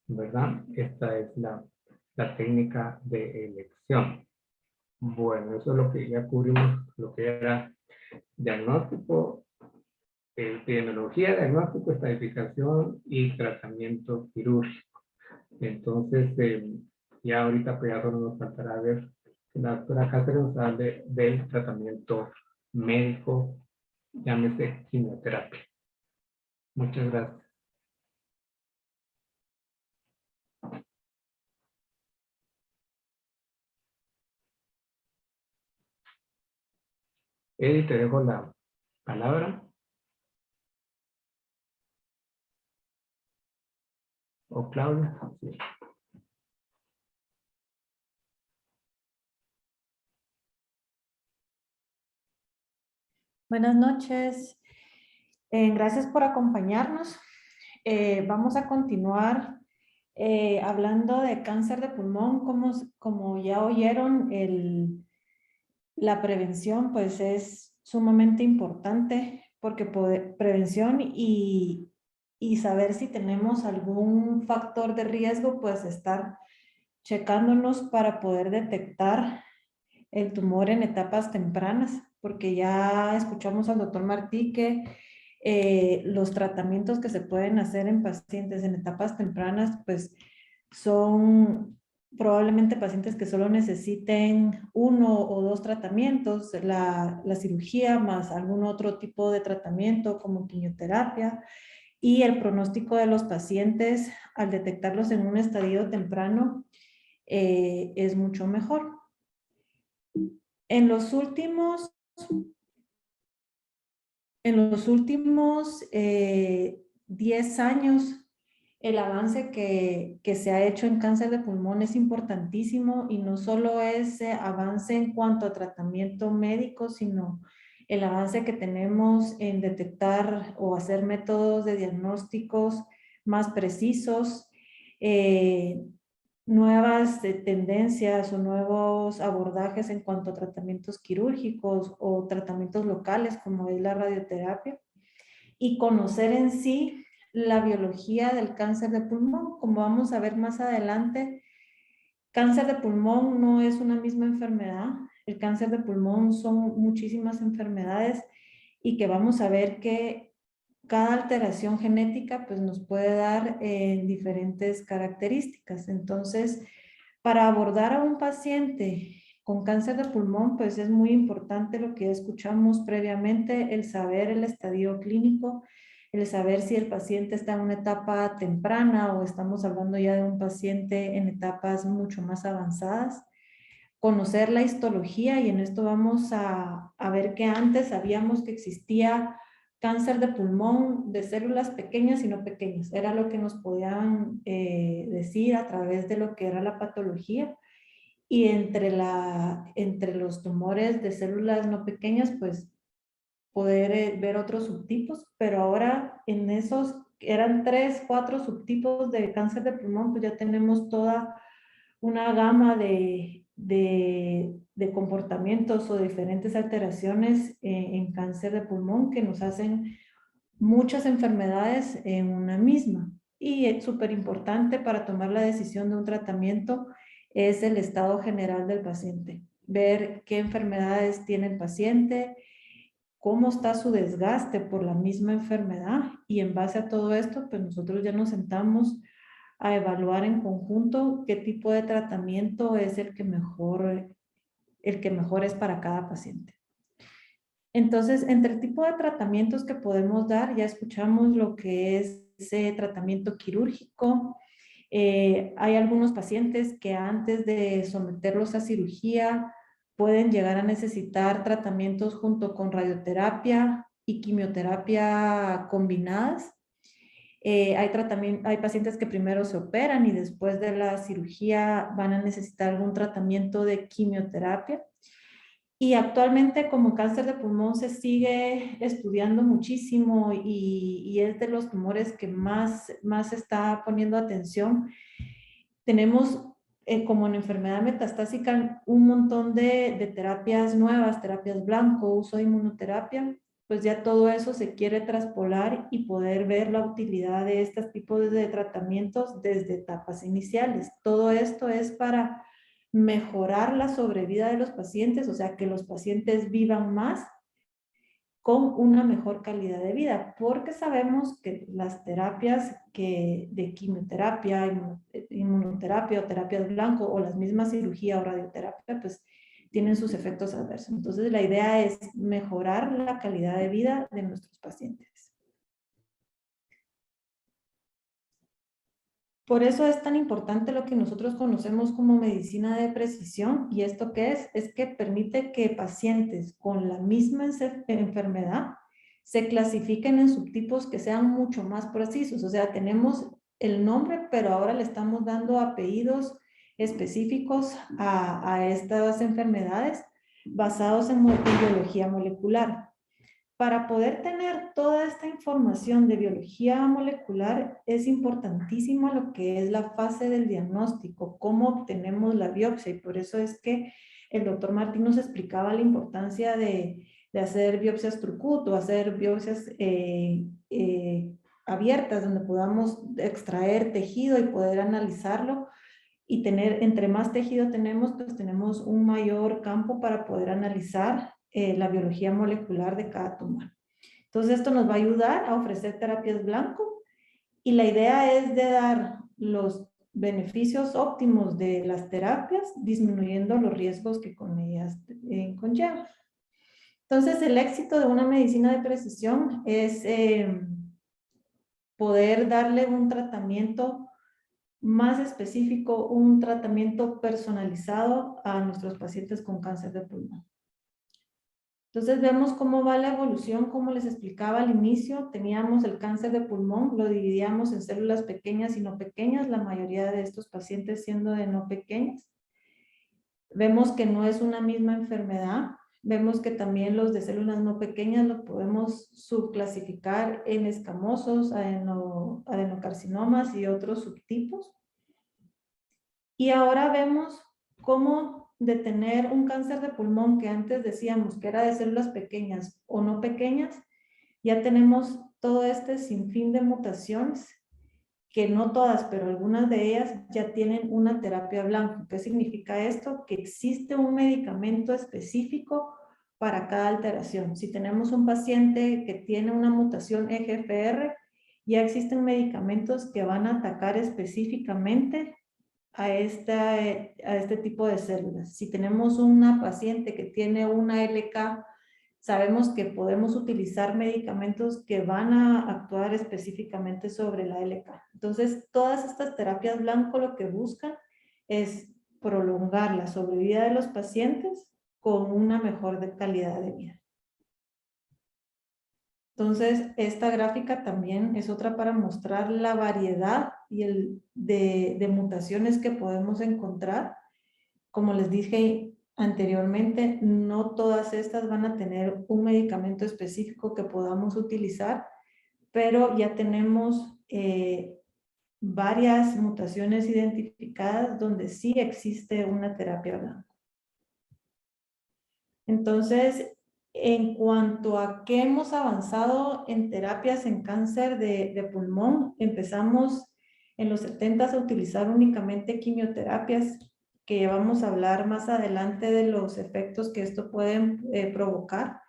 ¿verdad? Esta es la técnica de elección. Bueno, eso es lo que ya cubrimos, lo que era diagnóstico, epidemiología, diagnóstico, estadificación y tratamiento quirúrgico. Entonces, ya ahorita pues ya solo nos faltará ver, la doctora Cáceres nos hable del tratamiento médico, llámese quimioterapia. Muchas gracias. Eddie, te dejo la palabra. O Claudia. Sí. Buenas noches. Gracias por acompañarnos. Vamos a continuar hablando de cáncer de pulmón. Como ya oyeron, la prevención pues es sumamente importante porque prevención y saber si tenemos algún factor de riesgo, pues estar checándonos para poder detectar el tumor en etapas tempranas, porque ya escuchamos al doctor Martí que los tratamientos que se pueden hacer en pacientes en etapas tempranas, pues son probablemente pacientes que solo necesiten 1 o 2 tratamientos, la cirugía más algún otro tipo de tratamiento como quimioterapia, y el pronóstico de los pacientes al detectarlos en un estadio temprano es mucho mejor. En los últimos 10 años, el avance que se ha hecho en cáncer de pulmón es importantísimo y no solo es avance en cuanto a tratamiento médico, sino el avance que tenemos en detectar o hacer métodos de diagnósticos más precisos, nuevas tendencias o nuevos abordajes en cuanto a tratamientos quirúrgicos o tratamientos locales como es la radioterapia, y conocer en sí la biología del cáncer de pulmón. Como vamos a ver más adelante, cáncer de pulmón no es una misma enfermedad. El cáncer de pulmón son muchísimas enfermedades y que vamos a ver que cada alteración genética pues nos puede dar diferentes características. Entonces, para abordar a un paciente con cáncer de pulmón, pues es muy importante lo que escuchamos previamente, el saber el estadio clínico, el saber si el paciente está en una etapa temprana o estamos hablando ya de un paciente en etapas mucho más avanzadas. Conocer la histología, y en esto vamos a ver que antes sabíamos que existía cáncer de pulmón de células pequeñas y no pequeñas. Era lo que nos podían decir a través de lo que era la patología. Y entre los tumores de células no pequeñas, pues poder ver otros subtipos, pero ahora en esos eran 3, 4 subtipos de cáncer de pulmón, pues ya tenemos toda una gama de comportamientos o diferentes alteraciones en cáncer de pulmón que nos hacen muchas enfermedades en una misma. Y es súper importante para tomar la decisión de un tratamiento es el estado general del paciente. Ver qué enfermedades tiene el paciente, cómo está su desgaste por la misma enfermedad, y en base a todo esto, pues nosotros ya nos sentamos a evaluar en conjunto qué tipo de tratamiento es el que mejor es para cada paciente. Entonces, entre el tipo de tratamientos que podemos dar, ya escuchamos lo que es ese tratamiento quirúrgico. Hay algunos pacientes que antes de someterlos a cirugía pueden llegar a necesitar tratamientos junto con radioterapia y quimioterapia combinadas. Hay pacientes que primero se operan y después de la cirugía van a necesitar algún tratamiento de quimioterapia. Y actualmente como cáncer de pulmón se sigue estudiando muchísimo y es de los tumores que más se está poniendo atención. Tenemos como en enfermedad metastásica un montón de terapias nuevas, terapias blanco, uso de inmunoterapia, pues ya todo eso se quiere traspolar y poder ver la utilidad de estos tipos de tratamientos desde etapas iniciales. Todo esto es para mejorar la sobrevida de los pacientes, o sea, que los pacientes vivan más con una mejor calidad de vida, porque sabemos que las terapias de quimioterapia, inmunoterapia o terapias blanco o las mismas cirugía o radioterapia, pues tienen sus efectos adversos. Entonces la idea es mejorar la calidad de vida de nuestros pacientes. Por eso es tan importante lo que nosotros conocemos como medicina de precisión. ¿Y esto qué es? Es que permite que pacientes con la misma enfermedad se clasifiquen en subtipos que sean mucho más precisos. O sea, tenemos el nombre, pero ahora le estamos dando apellidos específicos a estas enfermedades basados en biología molecular. Para poder tener toda esta información de biología molecular es importantísimo lo que es la fase del diagnóstico, cómo obtenemos la biopsia, y por eso es que el doctor Martín nos explicaba la importancia de hacer biopsias Trucut o hacer biopsias abiertas donde podamos extraer tejido y poder analizarlo, y entre más tejido tenemos, pues tenemos un mayor campo para poder analizar la biología molecular de cada tumor. Entonces esto nos va a ayudar a ofrecer terapias blanco, y la idea es de dar los beneficios óptimos de las terapias, disminuyendo los riesgos que con ellas conllevan. Entonces el éxito de una medicina de precisión es poder darle un tratamiento más específico, un tratamiento personalizado a nuestros pacientes con cáncer de pulmón. Entonces vemos cómo va la evolución. Como les explicaba al inicio, teníamos el cáncer de pulmón, lo dividíamos en células pequeñas y no pequeñas, la mayoría de estos pacientes siendo de no pequeñas. Vemos que no es una misma enfermedad. Vemos que también los de células no pequeñas los podemos subclasificar en escamosos, adenocarcinomas y otros subtipos. Y ahora vemos cómo de tener un cáncer de pulmón que antes decíamos que era de células pequeñas o no pequeñas, ya tenemos todo este sinfín de mutaciones, que no todas, pero algunas de ellas ya tienen una terapia blanco. ¿Qué significa esto? Que existe un medicamento específico para cada alteración. Si tenemos un paciente que tiene una mutación EGFR, ya existen medicamentos que van a atacar específicamente a este tipo de células. Si tenemos una paciente que tiene una LK, sabemos que podemos utilizar medicamentos que van a actuar específicamente sobre la LK. Entonces, todas estas terapias blanco lo que buscan es prolongar la sobrevida de los pacientes con una mejor calidad de vida. Entonces, esta gráfica también es otra para mostrar la variedad de mutaciones que podemos encontrar. Como les dije anteriormente, no todas estas van a tener un medicamento específico que podamos utilizar, pero ya tenemos varias mutaciones identificadas donde sí existe una terapia blanco. Entonces, en cuanto a qué hemos avanzado en terapias en cáncer de pulmón, empezamos en los 70s a utilizar únicamente quimioterapias, que ya vamos a hablar más adelante de los efectos que esto puede provocar.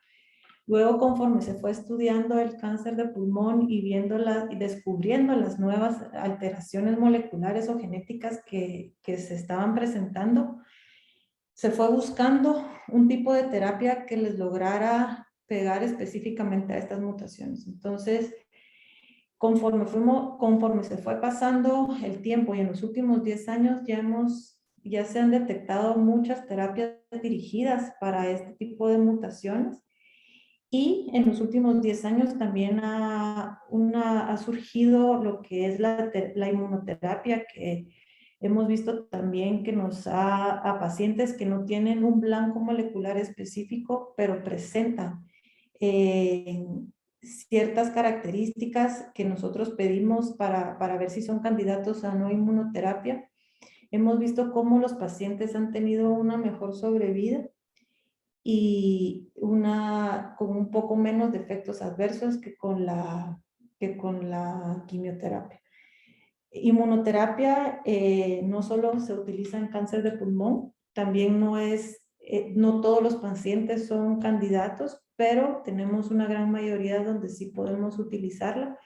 Luego, conforme se fue estudiando el cáncer de pulmón y y descubriendo las nuevas alteraciones moleculares o genéticas que se estaban presentando, se fue buscando un tipo de terapia que les lograra pegar específicamente a estas mutaciones. Entonces, conforme se fue pasando el tiempo y en los últimos 10 años ya se han detectado muchas terapias dirigidas para este tipo de mutaciones. Y en los últimos 10 años también ha surgido lo que es la inmunoterapia, que hemos visto también que a pacientes que no tienen un blanco molecular específico, pero presentan ciertas características que nosotros pedimos para ver si son candidatos a no inmunoterapia. Hemos visto cómo los pacientes han tenido una mejor sobrevida y con un poco menos de efectos adversos que con la quimioterapia. Inmunoterapia no solo se utiliza en cáncer de pulmón, también no todos los pacientes son candidatos, pero tenemos una gran mayoría donde sí podemos utilizarla.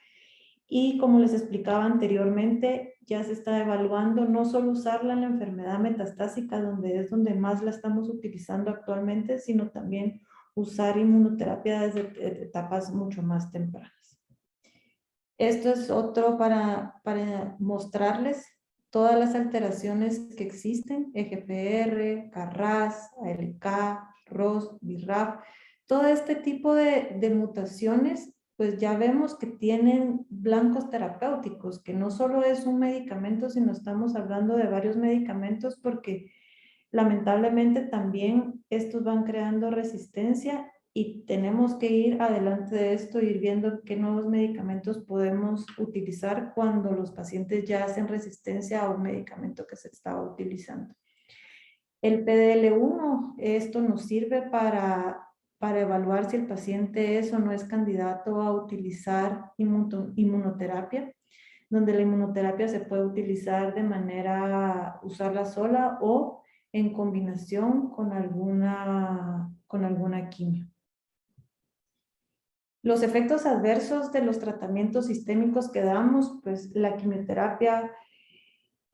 Y como les explicaba anteriormente, ya se está evaluando no solo usarla en la enfermedad metastásica, donde más la estamos utilizando actualmente, sino también usar inmunoterapia desde etapas mucho más tempranas. Esto es otro para mostrarles todas las alteraciones que existen: EGFR, KRAS, ALK, ROS, BRAF. Todo este tipo de mutaciones, pues ya vemos que tienen blancos terapéuticos, que no solo es un medicamento, sino estamos hablando de varios medicamentos, porque lamentablemente también estos van creando resistencia y tenemos que ir adelante de esto, ir viendo qué nuevos medicamentos podemos utilizar cuando los pacientes ya hacen resistencia a un medicamento que se estaba utilizando. El PDL1, esto nos sirve para evaluar si el paciente es o no es candidato a utilizar inmunoterapia, donde la inmunoterapia se puede utilizar usarla sola o en combinación con alguna quimio. Los efectos adversos de los tratamientos sistémicos que damos, pues la quimioterapia,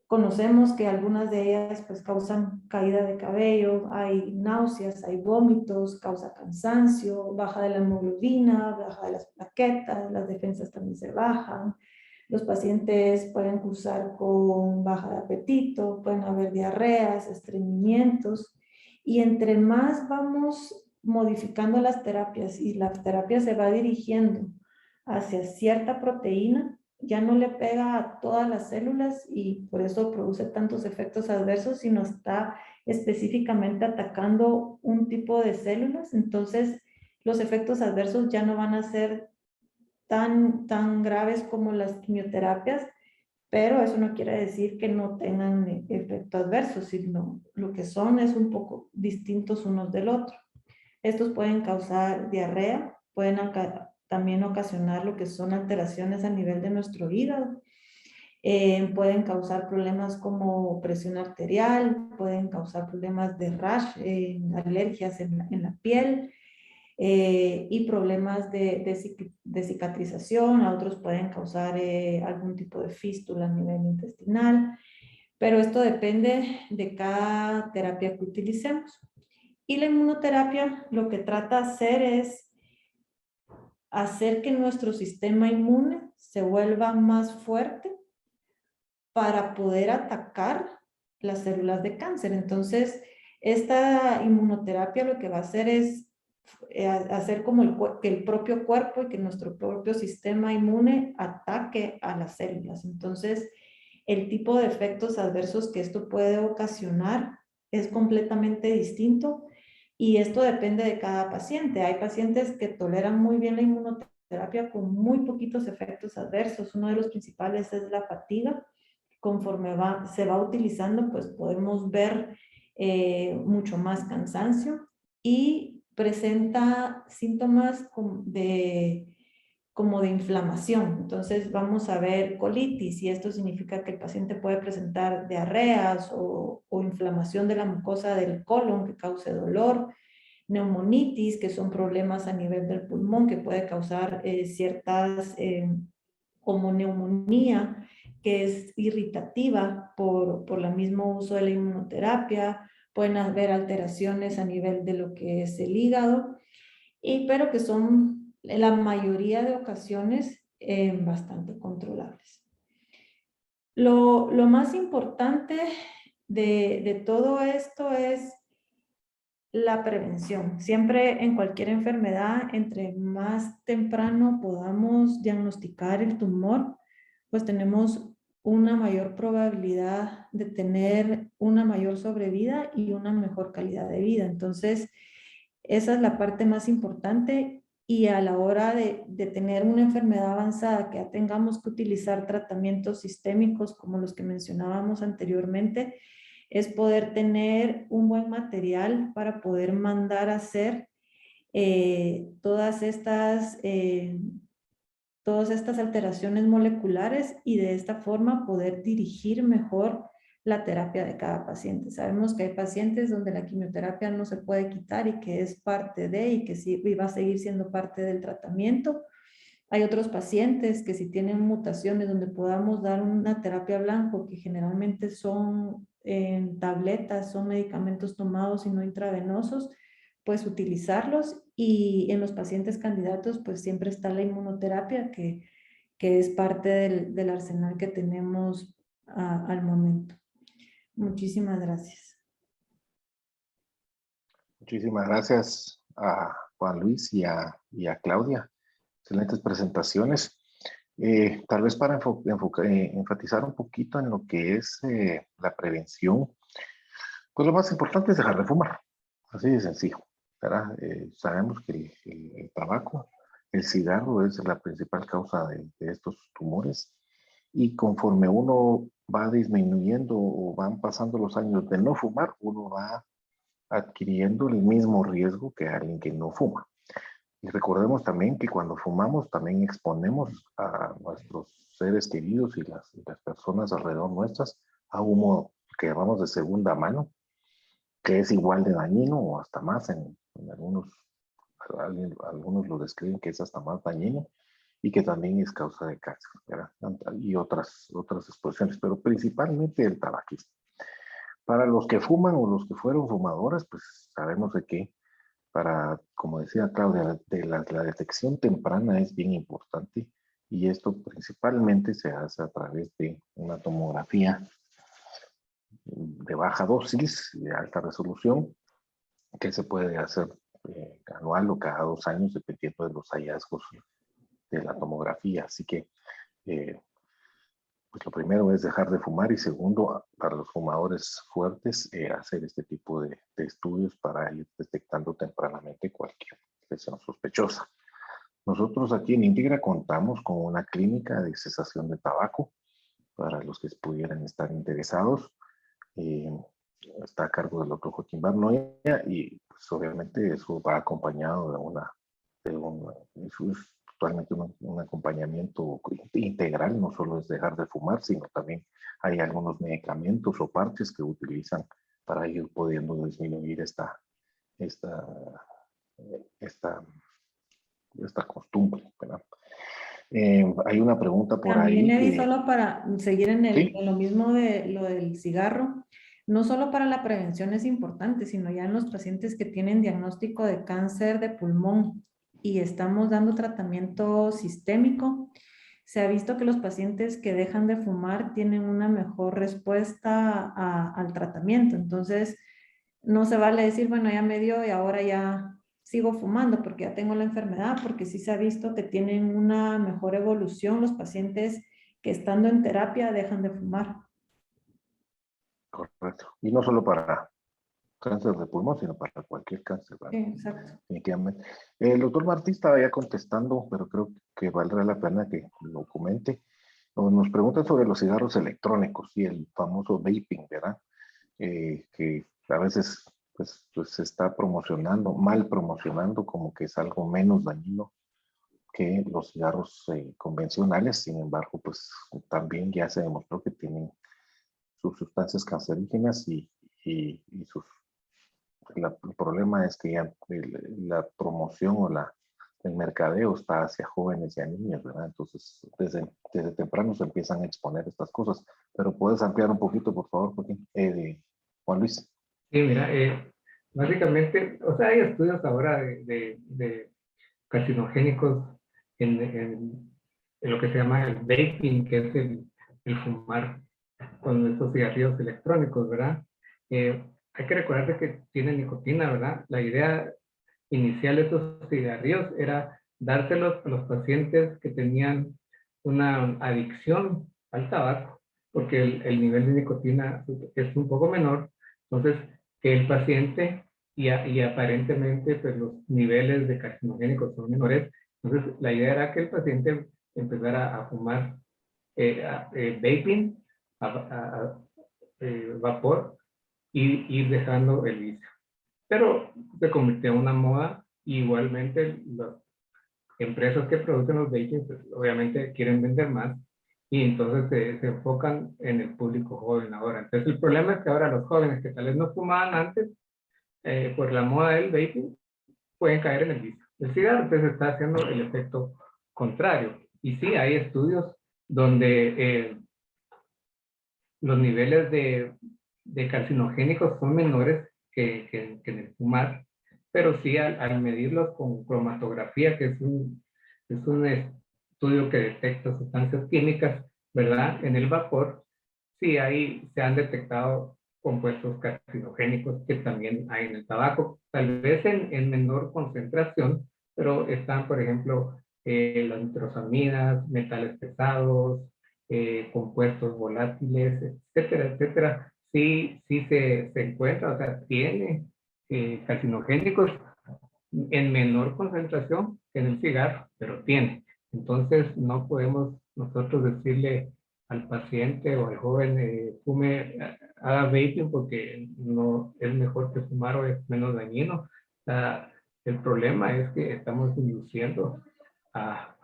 conocemos que algunas de ellas pues causan caída de cabello, hay náuseas, hay vómitos, causa cansancio, baja de la hemoglobina, baja de las plaquetas, las defensas también se bajan. Los pacientes pueden cursar con baja de apetito, pueden haber diarreas, estreñimientos, y entre más vamos modificando las terapias y la terapia se va dirigiendo hacia cierta proteína, ya no le pega a todas las células y por eso produce tantos efectos adversos, sino está específicamente atacando un tipo de células. Entonces los efectos adversos ya no van a ser tan graves como las quimioterapias, pero eso no quiere decir que no tengan efectos adversos, sino lo que son es un poco distintos unos del otro. Estos pueden causar diarrea, pueden también ocasionar lo que son alteraciones a nivel de nuestro hígado, pueden causar problemas como presión arterial, pueden causar problemas de rash, alergias en la piel, y problemas de cicatrización. A otros pueden causar algún tipo de fístula a nivel intestinal, pero esto depende de cada terapia que utilicemos. Y la inmunoterapia lo que trata de hacer es hacer que nuestro sistema inmune se vuelva más fuerte para poder atacar las células de cáncer. Entonces, esta inmunoterapia lo que va a hacer es hacer como que el propio cuerpo y que nuestro propio sistema inmune ataque a las células. Entonces, el tipo de efectos adversos que esto puede ocasionar es completamente distinto y esto depende de cada paciente. Hay pacientes que toleran muy bien la inmunoterapia inmunoterapia con muy poquitos efectos adversos. Uno de los principales es la fatiga. Conforme se va utilizando, pues podemos ver mucho más cansancio y presenta síntomas como de inflamación. Entonces vamos a ver colitis y esto significa que el paciente puede presentar diarreas o inflamación de la mucosa del colon que cause dolor, neumonitis, que son problemas a nivel del pulmón que puede causar ciertas, como neumonía, que es irritativa por el mismo uso de la inmunoterapia. Pueden haber alteraciones a nivel de lo que es el hígado, pero que son la mayoría de ocasiones bastante controlables. Lo más importante de todo esto es la prevención. Siempre en cualquier enfermedad, entre más temprano podamos diagnosticar el tumor, pues tenemos una mayor probabilidad de tener una mayor sobrevida y una mejor calidad de vida. Entonces, esa es la parte más importante, y a la hora de tener una enfermedad avanzada que ya tengamos que utilizar tratamientos sistémicos como los que mencionábamos anteriormente, es poder tener un buen material para poder mandar a hacer todas estas alteraciones moleculares y de esta forma poder dirigir mejor la terapia de cada paciente. Sabemos que hay pacientes donde la quimioterapia no se puede quitar y que es parte de, y que sí, y va a seguir siendo parte del tratamiento. Hay otros pacientes que si tienen mutaciones donde podamos dar una terapia blanco, que generalmente son tabletas, son medicamentos tomados y no intravenosos, pues utilizarlos. Y en los pacientes candidatos, pues siempre está la inmunoterapia, que es parte del arsenal que tenemos al momento. Muchísimas gracias. Muchísimas gracias a Juan Luis y a Claudia. Excelentes presentaciones. Tal vez para enfatizar un poquito en lo que es la prevención, pues lo más importante es dejar de fumar, así de sencillo, ¿verdad? Sabemos que el tabaco, el cigarro es la principal causa de estos tumores, y conforme uno va disminuyendo o van pasando los años de no fumar, uno va adquiriendo el mismo riesgo que alguien que no fuma. Y recordemos también que cuando fumamos también exponemos a nuestros seres queridos y las personas alrededor nuestras a humo que llamamos de segunda mano, que es igual de dañino o hasta más. En algunos lo describen que es hasta más dañino y que también es causa de cáncer, ¿verdad? Y otras exposiciones, pero principalmente el tabaquismo. Para los que fuman o los que fueron fumadores, pues sabemos de que como decía Claudia, la detección temprana es bien importante, y esto principalmente se hace a través de una tomografía de baja dosis, de alta resolución, que se puede hacer anual o cada 2 años, dependiendo de los hallazgos de la tomografía. Así que, pues lo primero es dejar de fumar, y segundo, para los fumadores fuertes, hacer este tipo de estudios para ir detectando tempranamente cualquier lesión sospechosa. Nosotros aquí en Integra contamos con una clínica de cesación de tabaco para los que pudieran estar interesados. Está a cargo del doctor Joaquín Barnoya, y pues obviamente eso va acompañado es totalmente un acompañamiento integral. No solo es dejar de fumar, sino también hay algunos medicamentos o parches que utilizan para ir pudiendo disminuir esta costumbre, ¿verdad? Hay una pregunta por También ahí. solo para seguir en ¿Sí? lo mismo de lo del cigarro, no solo para la prevención es importante, sino ya en los pacientes que tienen diagnóstico de cáncer de pulmón y estamos dando tratamiento sistémico, se ha visto que los pacientes que dejan de fumar tienen una mejor respuesta al tratamiento. Entonces, no se vale decir, bueno, ya me dio y ahora ya sigo fumando porque ya tengo la enfermedad, porque sí se ha visto que tienen una mejor evolución los pacientes que estando en terapia dejan de fumar. Correcto. Y no solo para cáncer de pulmón, sino para cualquier cáncer, ¿verdad? Exacto. Definitivamente. El doctor Martí estaba ya contestando, pero creo que valdrá la pena que lo comente. Nos preguntan sobre los cigarros electrónicos y el famoso vaping, ¿verdad? Que a veces pues, se está promocionando, mal promocionando, como que es algo menos dañino que los cigarros convencionales. Sin embargo, pues también ya se demostró que tienen sus sustancias cancerígenas y sus el problema es que ya la promoción o el mercadeo está hacia jóvenes y a niños, ¿verdad? Entonces, desde temprano se empiezan a exponer estas cosas. Pero puedes ampliar un poquito, por favor, Joaquín, Juan Luis. Sí, mira, básicamente, o sea, hay estudios ahora de carcinogénicos en lo que se llama el vaping, que es el fumar con estos cigarrillos electrónicos, ¿verdad? Hay que recordar que tiene nicotina, ¿verdad? La idea inicial de estos cigarrillos era dárselos a los pacientes que tenían una adicción al tabaco, porque el nivel de nicotina es un poco menor, entonces que el paciente y aparentemente pues los niveles de carcinogénicos son menores, entonces la idea era que el paciente empezara a fumar vaping, vapor, y ir dejando el vicio. Pero se convirtió en una moda y igualmente las empresas que producen los vaping pues, obviamente quieren vender más y entonces se enfocan en el público joven ahora. Entonces el problema es que ahora los jóvenes que tal vez no fumaban antes por la moda del vaping pueden caer en el vicio del cigarro, entonces está haciendo el efecto contrario. Y sí, hay estudios donde los niveles de carcinogénicos son menores que en el fumar, pero sí al medirlos con cromatografía, que es un estudio que detecta sustancias químicas, ¿verdad? En el vapor, sí se han detectado compuestos carcinogénicos que también hay en el tabaco, tal vez en menor concentración, pero están, por ejemplo, las nitrosaminas, metales pesados, compuestos volátiles, etcétera, etcétera. Sí, sí se encuentra, o sea, tiene carcinogénicos en menor concentración que en el cigarro, pero tiene. Entonces, no podemos nosotros decirle al paciente o al joven, fume, haga vaping porque no es mejor que fumar o es menos dañino. O sea, el problema es que estamos induciendo a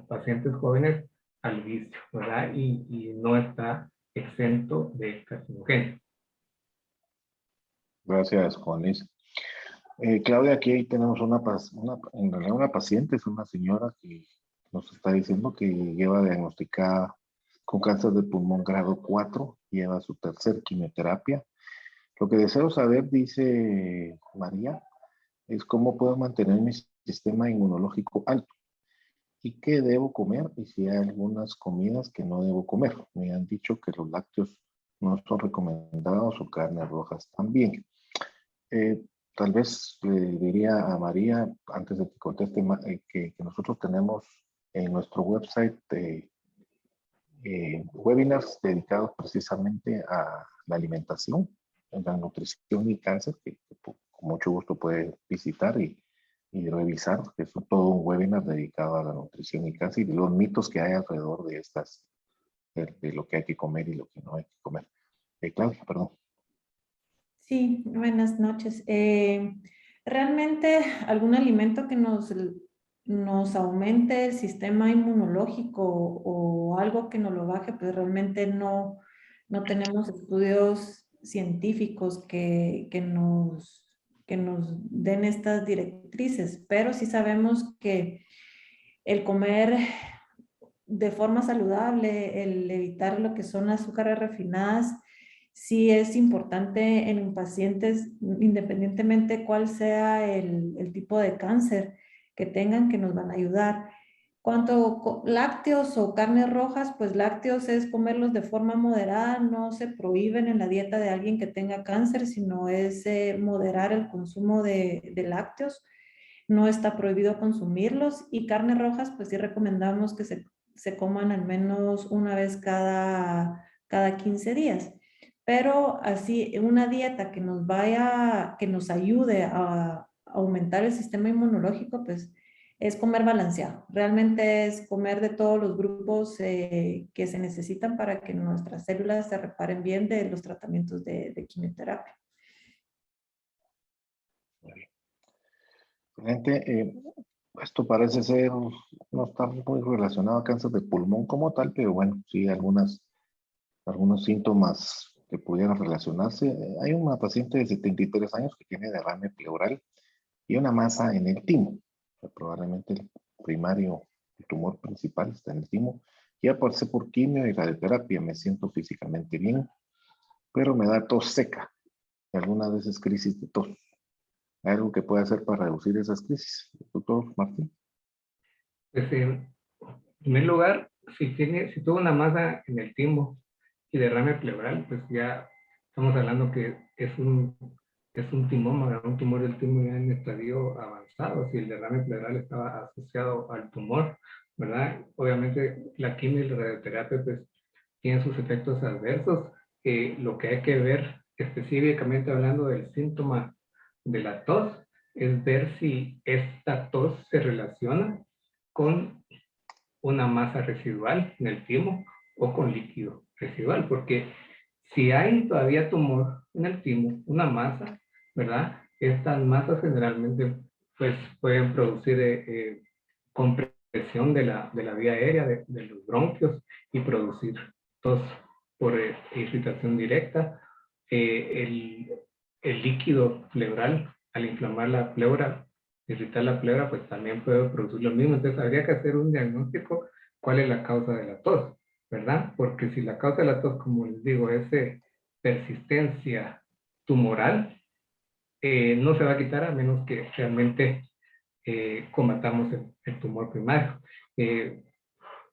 pacientes jóvenes al vicio, ¿verdad? Y no está exento de carcinogénicos. Gracias, Juan Luis. Claudia, aquí tenemos en realidad una paciente, es una señora que nos está diciendo que lleva diagnosticada con cáncer de pulmón grado 4, lleva su tercer quimioterapia. Lo que deseo saber, dice María, es cómo puedo mantener mi sistema inmunológico alto y qué debo comer y si hay algunas comidas que no debo comer. Me han dicho que los lácteos no son recomendados o carnes rojas también. Eh, Tal vez le diría a María, antes de que conteste, que nosotros tenemos en nuestro website webinars dedicados precisamente a la alimentación, a la nutrición y cáncer, que con mucho gusto puede visitar y revisar, que es todo un webinar dedicado a la nutrición y cáncer y los mitos que hay alrededor de de lo que hay que comer y lo que no hay que comer. Claudia, perdón. Sí, buenas noches. Realmente algún alimento que nos aumente el sistema inmunológico o algo que nos lo baje, pues realmente no tenemos estudios científicos que nos den estas directrices, pero sí sabemos que el comer de forma saludable, el evitar lo que son azúcares refinadas, sí es importante en pacientes, independientemente cuál sea el tipo de cáncer que tengan, que nos van a ayudar. Cuanto lácteos o carnes rojas, pues lácteos es comerlos de forma moderada, no se prohíben en la dieta de alguien que tenga cáncer, sino es moderar el consumo de lácteos. No está prohibido consumirlos y carnes rojas, pues sí recomendamos que se coman al menos una vez cada 15 días. pero así una dieta que nos vaya, que nos ayude a aumentar el sistema inmunológico, pues es comer balanceado. Realmente es comer de todos los grupos que se necesitan para que nuestras células se reparen bien de los tratamientos de quimioterapia. Excelente. Esto parece ser, no está muy relacionado a cáncer de pulmón como tal, pero bueno, sí, algunos síntomas que pudieran relacionarse. Hay una paciente de 73 años que tiene derrame pleural y una masa en el timo. Probablemente el primario, el tumor principal está en el timo. Ya pasé por quimio y radioterapia, me siento físicamente bien, pero me da tos seca y algunas veces crisis de tos. ¿Hay algo que pueda hacer para reducir esas crisis? Doctor Martín. Pues, en primer lugar, si tuvo una masa en el timo y derrame pleural, pues ya estamos hablando que es un timoma, un tumor del timo ya en estadio avanzado. Si el derrame pleural estaba asociado al tumor, ¿verdad? Obviamente la quimio y la radioterapia pues tienen sus efectos adversos. Lo que hay que ver específicamente hablando del síntoma de la tos es ver si esta tos se relaciona con una masa residual en el timo o con líquido residual, porque si hay todavía tumor en el timo, una masa, ¿verdad? Estas masas generalmente pues pueden producir compresión de la vía aérea, de los bronquios y producir tos por irritación directa. El líquido pleural, al inflamar la pleura, irritar la pleura, pues también puede producir lo mismo. Entonces habría que hacer un diagnóstico cuál es la causa de la tos, ¿verdad? Porque si la causa de la tos, como les digo, es persistencia tumoral, no se va a quitar a menos que realmente combatamos el tumor primario.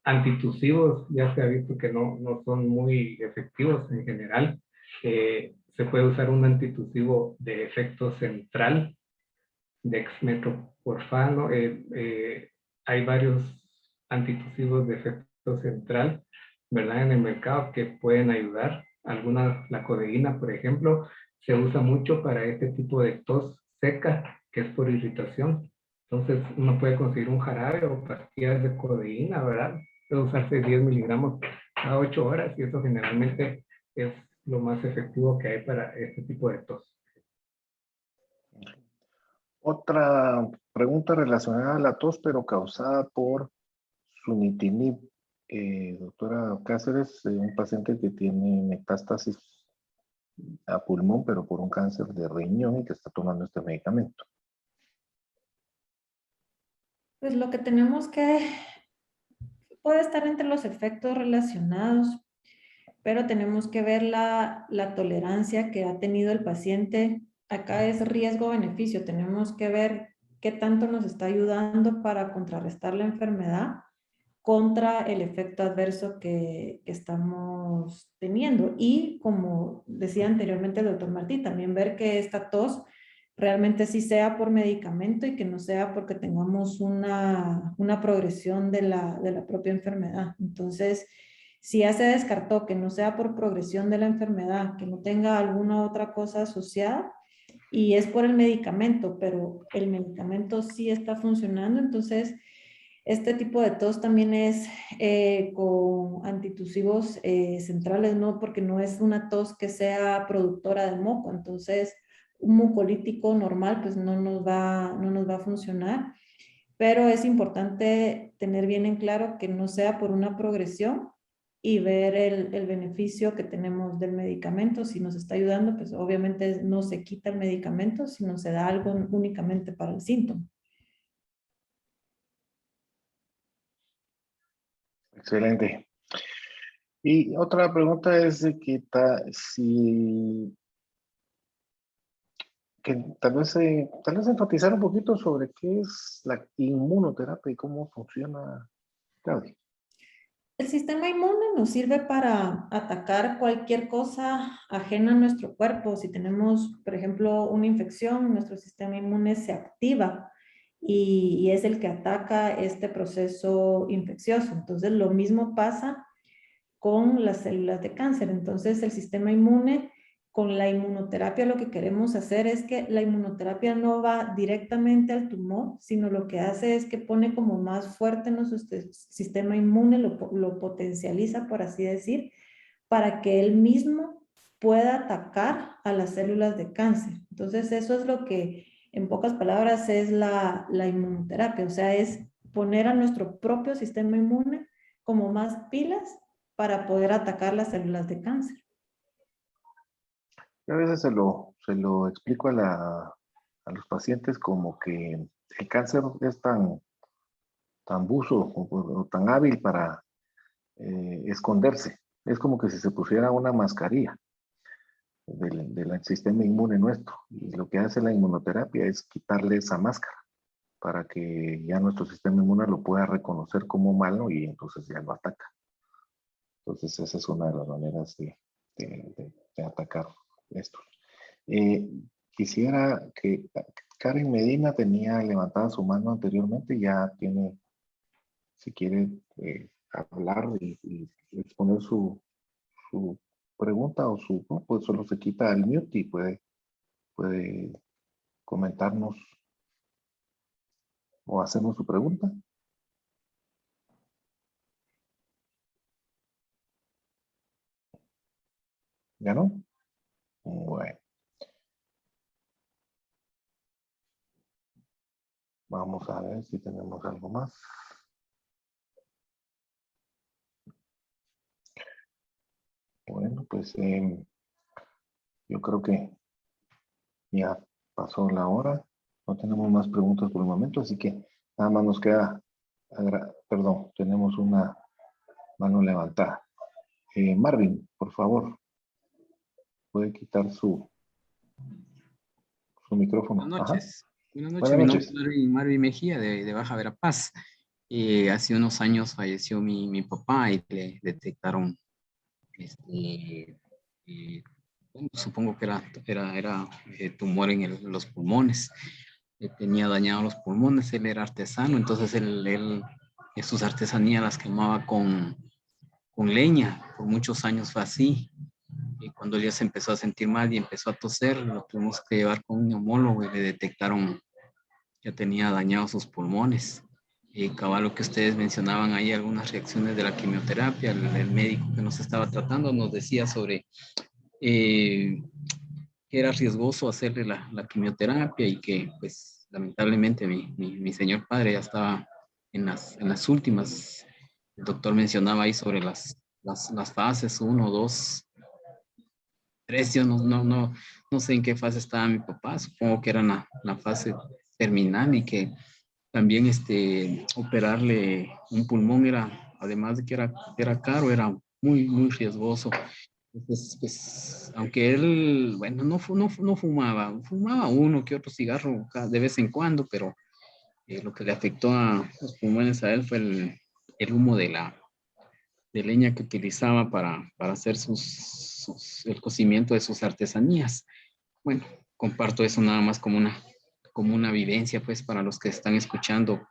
Antitusivos ya se ha visto que no son muy efectivos en general. Se puede usar un antitusivo de efecto central, dexmetroporfano. Hay varios antitusivos de efecto central, ¿verdad? En el mercado que pueden ayudar. Algunas, la codeína, por ejemplo, se usa mucho para este tipo de tos seca, que es por irritación. Entonces, uno puede conseguir un jarabe o pastillas de codeína, ¿verdad? Puede usarse 10 miligramos cada 8 horas y eso generalmente es lo más efectivo que hay para este tipo de tos. Otra pregunta relacionada a la tos, pero causada por sunitinib. Doctora Cáceres, un paciente que tiene metástasis a pulmón, pero por un cáncer de riñón y que está tomando este medicamento. Pues lo que tenemos que, puede estar entre los efectos relacionados, pero tenemos que ver la tolerancia que ha tenido el paciente. Acá es riesgo-beneficio. Tenemos que ver qué tanto nos está ayudando para contrarrestar la enfermedad contra el efecto adverso que estamos teniendo. Y como decía anteriormente el doctor Martí, también ver que esta tos realmente sí sea por medicamento y que no sea porque tengamos una progresión de la propia enfermedad. Entonces, si ya se descartó que no sea por progresión de la enfermedad, que no tenga alguna otra cosa asociada, y es por el medicamento, pero el medicamento sí está funcionando, entonces este tipo de tos también es con antitusivos centrales, ¿no? Porque no es una tos que sea productora de moco, entonces un mucolítico normal pues no nos va a funcionar, pero es importante tener bien en claro que no sea por una progresión y ver el beneficio que tenemos del medicamento. Si nos está ayudando, pues obviamente no se quita el medicamento, sino se da algo únicamente para el síntoma. Excelente. Y otra pregunta es de que si que tal vez enfatizar un poquito sobre qué es la inmunoterapia y cómo funciona, Claudia. El sistema inmune nos sirve para atacar cualquier cosa ajena a nuestro cuerpo. Si tenemos, por ejemplo, una infección, nuestro sistema inmune se activa y es el que ataca este proceso infeccioso. Entonces, lo mismo pasa con las células de cáncer. Entonces, el sistema inmune, con la inmunoterapia, lo que queremos hacer es que la inmunoterapia no va directamente al tumor, sino lo que hace es que pone como más fuerte nuestro sistema inmune, lo potencializa, por así decir, para que él mismo pueda atacar a las células de cáncer. Entonces, eso es lo que, en pocas palabras, es la inmunoterapia. O sea, es poner a nuestro propio sistema inmune como más pilas para poder atacar las células de cáncer. Yo a veces se lo explico a los pacientes como que el cáncer es tan buzo o tan hábil para esconderse. Es como que si se pusiera una mascarilla del sistema inmune nuestro. Y lo que hace la inmunoterapia es quitarle esa máscara para que ya nuestro sistema inmune lo pueda reconocer como malo y entonces ya lo ataca. Entonces esa es una de las maneras de atacar esto. Eh, Quisiera que Karen Medina tenía levantada su mano anteriormente, ya tiene, si quiere hablar y exponer su pregunta o no, pues solo se quita el mute y puede comentarnos o hacernos su pregunta. ¿Ya no? Bueno, vamos a ver si tenemos algo más. Bueno, pues yo creo que ya pasó la hora. No tenemos más preguntas por el momento, así que nada más nos queda, perdón, tenemos una mano levantada. Marvin, por favor, puede quitar su micrófono. Buenas Ajá. noches. Buenas noches, Buenas mi nombre es noches. Marvin Mejía de Baja Verapaz. Hace unos años falleció mi papá y le detectaron, este, bueno, supongo que era tumor en los pulmones. Tenía dañados los pulmones, él era artesano, entonces él sus artesanías las quemaba con leña. Por muchos años fue así. Y cuando él ya se empezó a sentir mal y empezó a toser, lo tuvimos que llevar con un neumólogo y le detectaron que tenía dañados sus pulmones. Cabal, lo que ustedes mencionaban ahí, algunas reacciones de la quimioterapia, el médico que nos estaba tratando nos decía sobre que era riesgoso hacerle la quimioterapia y que, pues, lamentablemente mi señor padre ya estaba en las últimas. El doctor mencionaba ahí sobre las fases 1, 2, 3. Yo no sé en qué fase estaba mi papá, supongo que era la fase terminal y que también operarle un pulmón era, además de que era caro, era muy riesgoso. Entonces, pues, aunque él, bueno, no fumaba uno que otro cigarro de vez en cuando, pero lo que le afectó a los pulmones a él fue el humo de leña que utilizaba para hacer el cocimiento de sus artesanías. Bueno, comparto eso nada más como una vivencia, pues, para los que están escuchando.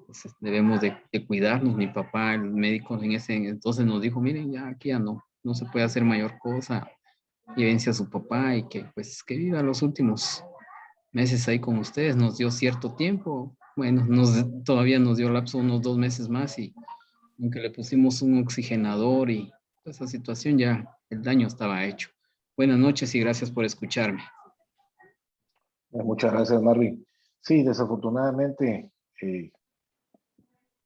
Pues, debemos de cuidarnos. Mi papá, el médico en ese entonces nos dijo, miren, ya aquí ya no se puede hacer mayor cosa. Vivencia a su papá y que, pues, que viva los últimos meses ahí con ustedes. Nos dio cierto tiempo. Bueno, todavía nos dio lapso unos 2 meses más y aunque le pusimos un oxigenador y toda esa situación, ya el daño estaba hecho. Buenas noches y gracias por escucharme. Muchas gracias, Marvin. Sí, desafortunadamente,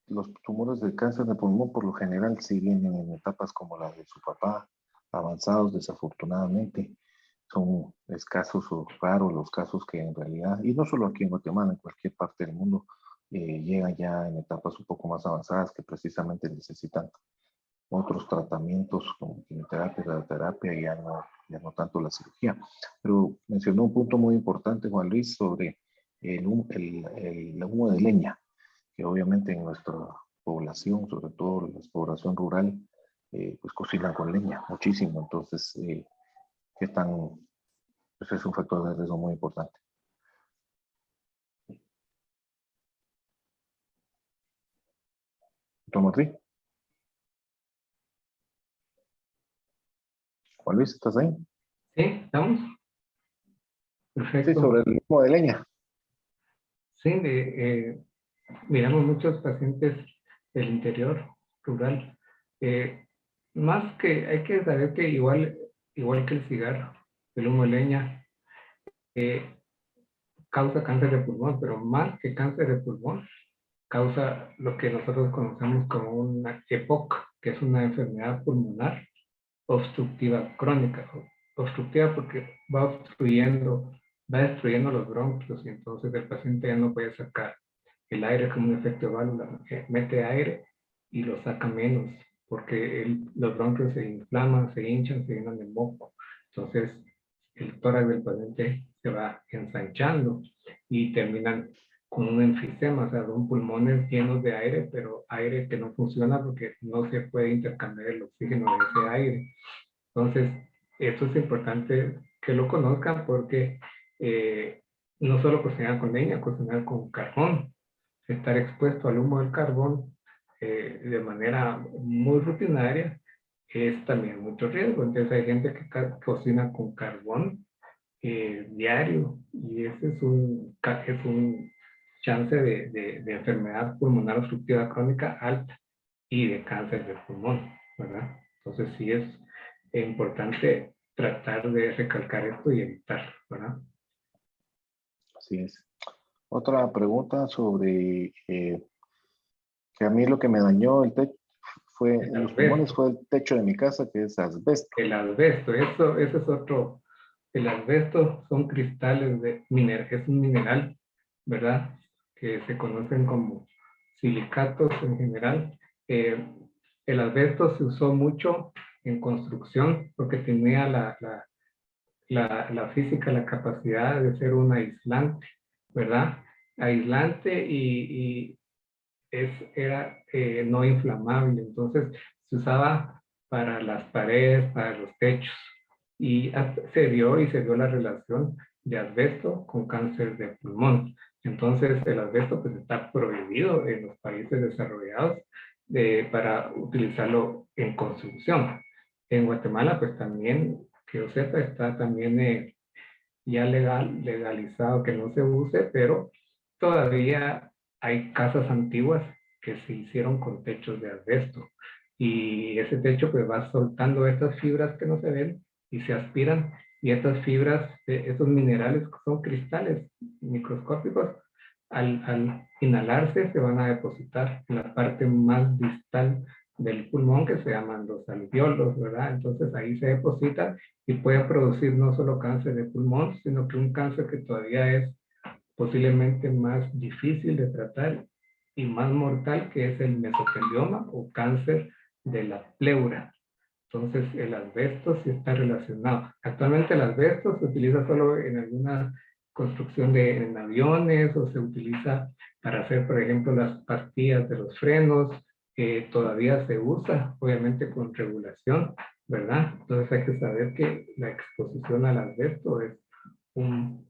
los tumores de cáncer de pulmón por lo general sí vienen en etapas como la de su papá, avanzados desafortunadamente. Son escasos o raros los casos que en realidad, y no solo aquí en Guatemala, en cualquier parte del mundo, llegan ya en etapas un poco más avanzadas que precisamente necesitan otros tratamientos como quimioterapia, radioterapia y ya no tanto la cirugía. Pero mencionó un punto muy importante, Juan Luis, sobre el humo de leña, que obviamente en nuestra población, sobre todo la población rural, pues cocinan con leña muchísimo. Entonces, ¿qué tan pues es un factor de riesgo muy importante? Doctor Matri. Juan Luis, ¿estás ahí? ¿Sí? ¿Estamos? Sí, Perfecto. sobre el humo de leña. Sí, miramos muchos pacientes del interior rural. Más que hay que saber que igual que el cigarro, el humo de leña, causa cáncer de pulmón, pero más que cáncer de pulmón, causa lo que nosotros conocemos como una EPOC, que es una enfermedad pulmonar obstructiva crónica. Obstructiva porque va destruyendo los bronquios y entonces el paciente ya no puede sacar el aire como un efecto de válvula, mete aire y lo saca menos porque los bronquios se inflaman, se hinchan, se llenan de moco. Entonces el tórax del paciente se va ensanchando y terminan con un enfisema, o sea, son pulmones llenos de aire, pero aire que no funciona porque no se puede intercambiar el oxígeno de ese aire. Entonces, esto es importante que lo conozcan porque no solo cocinar con leña, cocinar con carbón, estar expuesto al humo del carbón de manera muy rutinaria es también mucho riesgo. Entonces hay gente que cocina con carbón diario y ese es un chance de enfermedad pulmonar obstructiva crónica alta y de cáncer de pulmón, ¿verdad? Entonces sí es importante tratar de recalcar esto y evitarlo, ¿verdad? Así es. Otra pregunta sobre que a mí lo que me dañó el techo los pulmones fue el techo de mi casa, que es asbesto. El asbesto, eso es otro. El asbesto son cristales de mineral, es un mineral, ¿verdad? Que se conocen como silicatos en general. El asbesto se usó mucho en construcción porque tenía la física, la capacidad de ser un aislante, ¿verdad? Aislante y era no inflamable, entonces se usaba para las paredes, para los techos, y se vio la relación de asbesto con cáncer de pulmón. Entonces el asbesto pues está prohibido en los países desarrollados para utilizarlo en construcción. En Guatemala pues también, que yo sepa, está también ya legalizado que no se use, pero todavía hay casas antiguas que se hicieron con techos de asbesto y ese techo pues va soltando estas fibras que no se ven y se aspiran y estas fibras, estos minerales son cristales microscópicos, al inhalarse se van a depositar en la parte más distal del pulmón que se llaman los alveolos, ¿verdad? Entonces ahí se deposita y puede producir no solo cáncer de pulmón, sino que un cáncer que todavía es posiblemente más difícil de tratar y más mortal, que es el mesotelioma o cáncer de la pleura. Entonces, el asbesto sí está relacionado. Actualmente el asbesto se utiliza solo en alguna construcción en aviones o se utiliza para hacer, por ejemplo, las pastillas de los frenos, que todavía se usa, obviamente con regulación, ¿verdad? Entonces hay que saber que la exposición al asbesto es un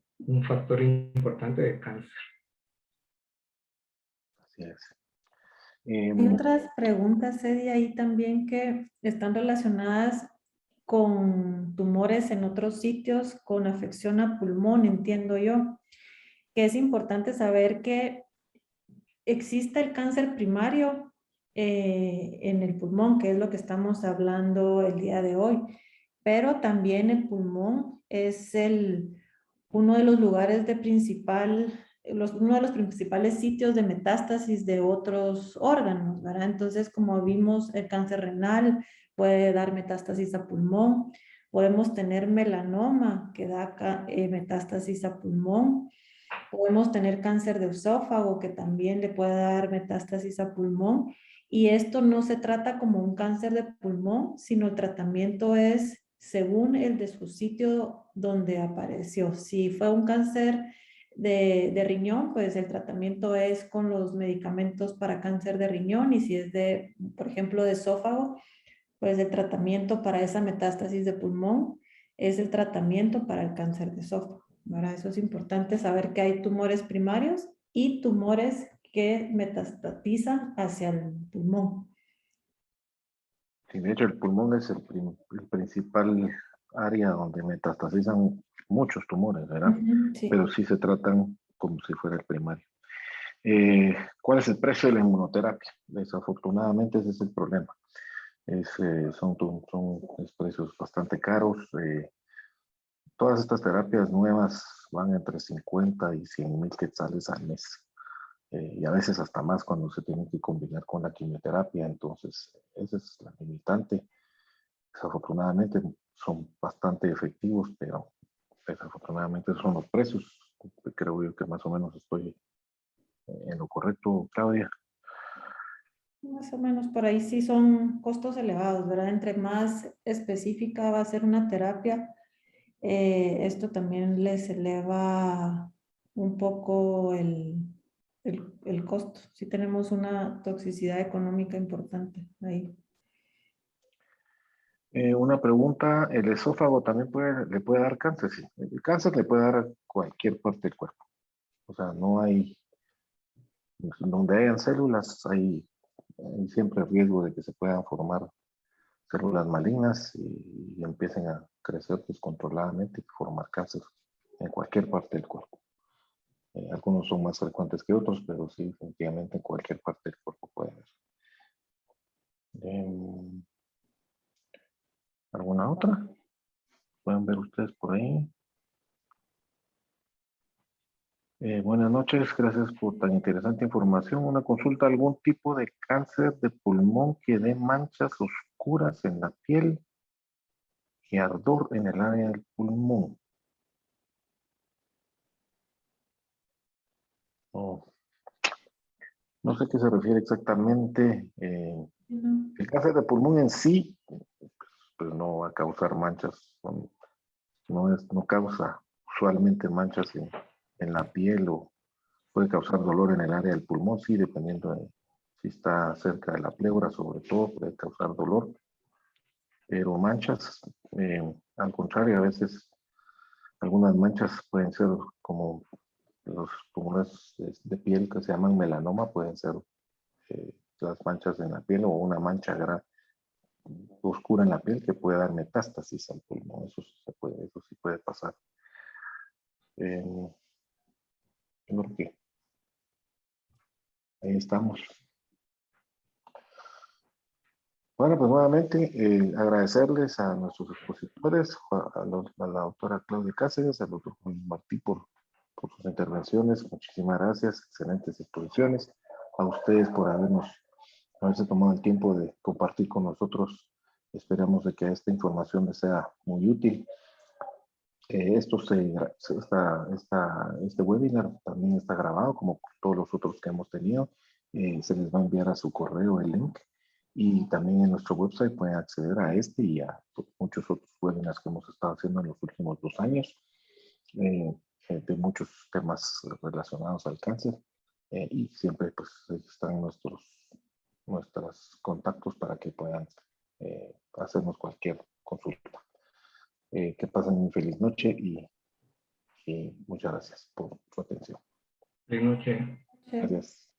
factor importante de cáncer. Así es. Hay otras preguntas, Eddie, ahí también que están relacionadas con tumores en otros sitios, con afección a pulmón, entiendo yo, que es importante saber que existe el cáncer primario en el pulmón, que es lo que estamos hablando el día de hoy, pero también el pulmón es uno de los lugares de uno de los principales sitios de metástasis de otros órganos, ¿verdad? Entonces, como vimos, el cáncer renal puede dar metástasis a pulmón, podemos tener melanoma que da metástasis a pulmón, podemos tener cáncer de esófago que también le puede dar metástasis a pulmón, y esto no se trata como un cáncer de pulmón, sino el tratamiento es según el de su sitio donde apareció. Si fue un cáncer de riñón, pues el tratamiento es con los medicamentos para cáncer de riñón, y si es por ejemplo, de esófago, pues el tratamiento para esa metástasis de pulmón es el tratamiento para el cáncer de esófago. ¿Verdad? Eso es importante saber que hay tumores primarios y tumores que metastatizan hacia el pulmón. Sí, de hecho, el pulmón es el principal área donde metastasizan muchos tumores, ¿verdad? Ujú, sí. Pero sí se tratan como si fuera el primario. ¿Cuál es el precio de la inmunoterapia? Desafortunadamente ese es el problema. Son precios bastante caros. Todas estas terapias nuevas van entre 50 y 100 mil quetzales al mes. Y a veces hasta más cuando se tienen que combinar con la quimioterapia. Entonces, esa es la limitante. Desafortunadamente son bastante efectivos, pero desafortunadamente son los precios. Creo yo que más o menos estoy en lo correcto, Claudia. Más o menos por ahí sí son costos elevados, ¿verdad? Entre más específica va a ser una terapia, esto también les eleva un poco el costo. Sí tenemos una toxicidad económica importante ahí. Una pregunta, ¿el esófago también le puede dar cáncer? Sí, el cáncer le puede dar a cualquier parte del cuerpo. O sea, no hay, donde hayan células, hay siempre riesgo de que se puedan formar células malignas y empiecen a crecer descontroladamente y formar cáncer en cualquier parte del cuerpo. Algunos son más frecuentes que otros, pero sí, definitivamente en cualquier parte del cuerpo puede haber. ¿Alguna otra? Pueden ver ustedes por ahí. Buenas noches, gracias por tan interesante información. Una consulta, ¿algún tipo de cáncer de pulmón que dé manchas oscuras en la piel y ardor en el área del pulmón? Oh, no sé a qué se refiere exactamente. Ujú. El cáncer de pulmón en sí, pues no va a causar manchas, no causa usualmente manchas en la piel o puede causar dolor en el área del pulmón, sí, dependiendo de si está cerca de la pleura, sobre todo puede causar dolor, pero manchas, al contrario, a veces algunas manchas pueden ser como los tumores de piel que se llaman melanoma, pueden ser las manchas en la piel o una mancha oscura en la piel que puede dar metástasis al pulmón, eso sí puede pasar. Creo que ahí estamos. Bueno, pues nuevamente agradecerles a nuestros expositores, a la doctora Claudia Cáceres, al doctor Juan Martí por sus intervenciones. Muchísimas gracias, excelentes exposiciones. A ustedes por haberse tomado el tiempo de compartir con nosotros. Esperamos de que esta información les sea muy útil. Este webinar también está grabado, como todos los otros que hemos tenido. Se les va a enviar a su correo el link. Y también en nuestro website pueden acceder a este y a muchos otros webinars que hemos estado haciendo en los últimos 2 años, de muchos temas relacionados al cáncer. Y siempre pues están nuestros contactos para que puedan hacernos cualquier consulta. Que pasen una feliz noche y muchas gracias por su atención. Buenas noches. Sí. Gracias.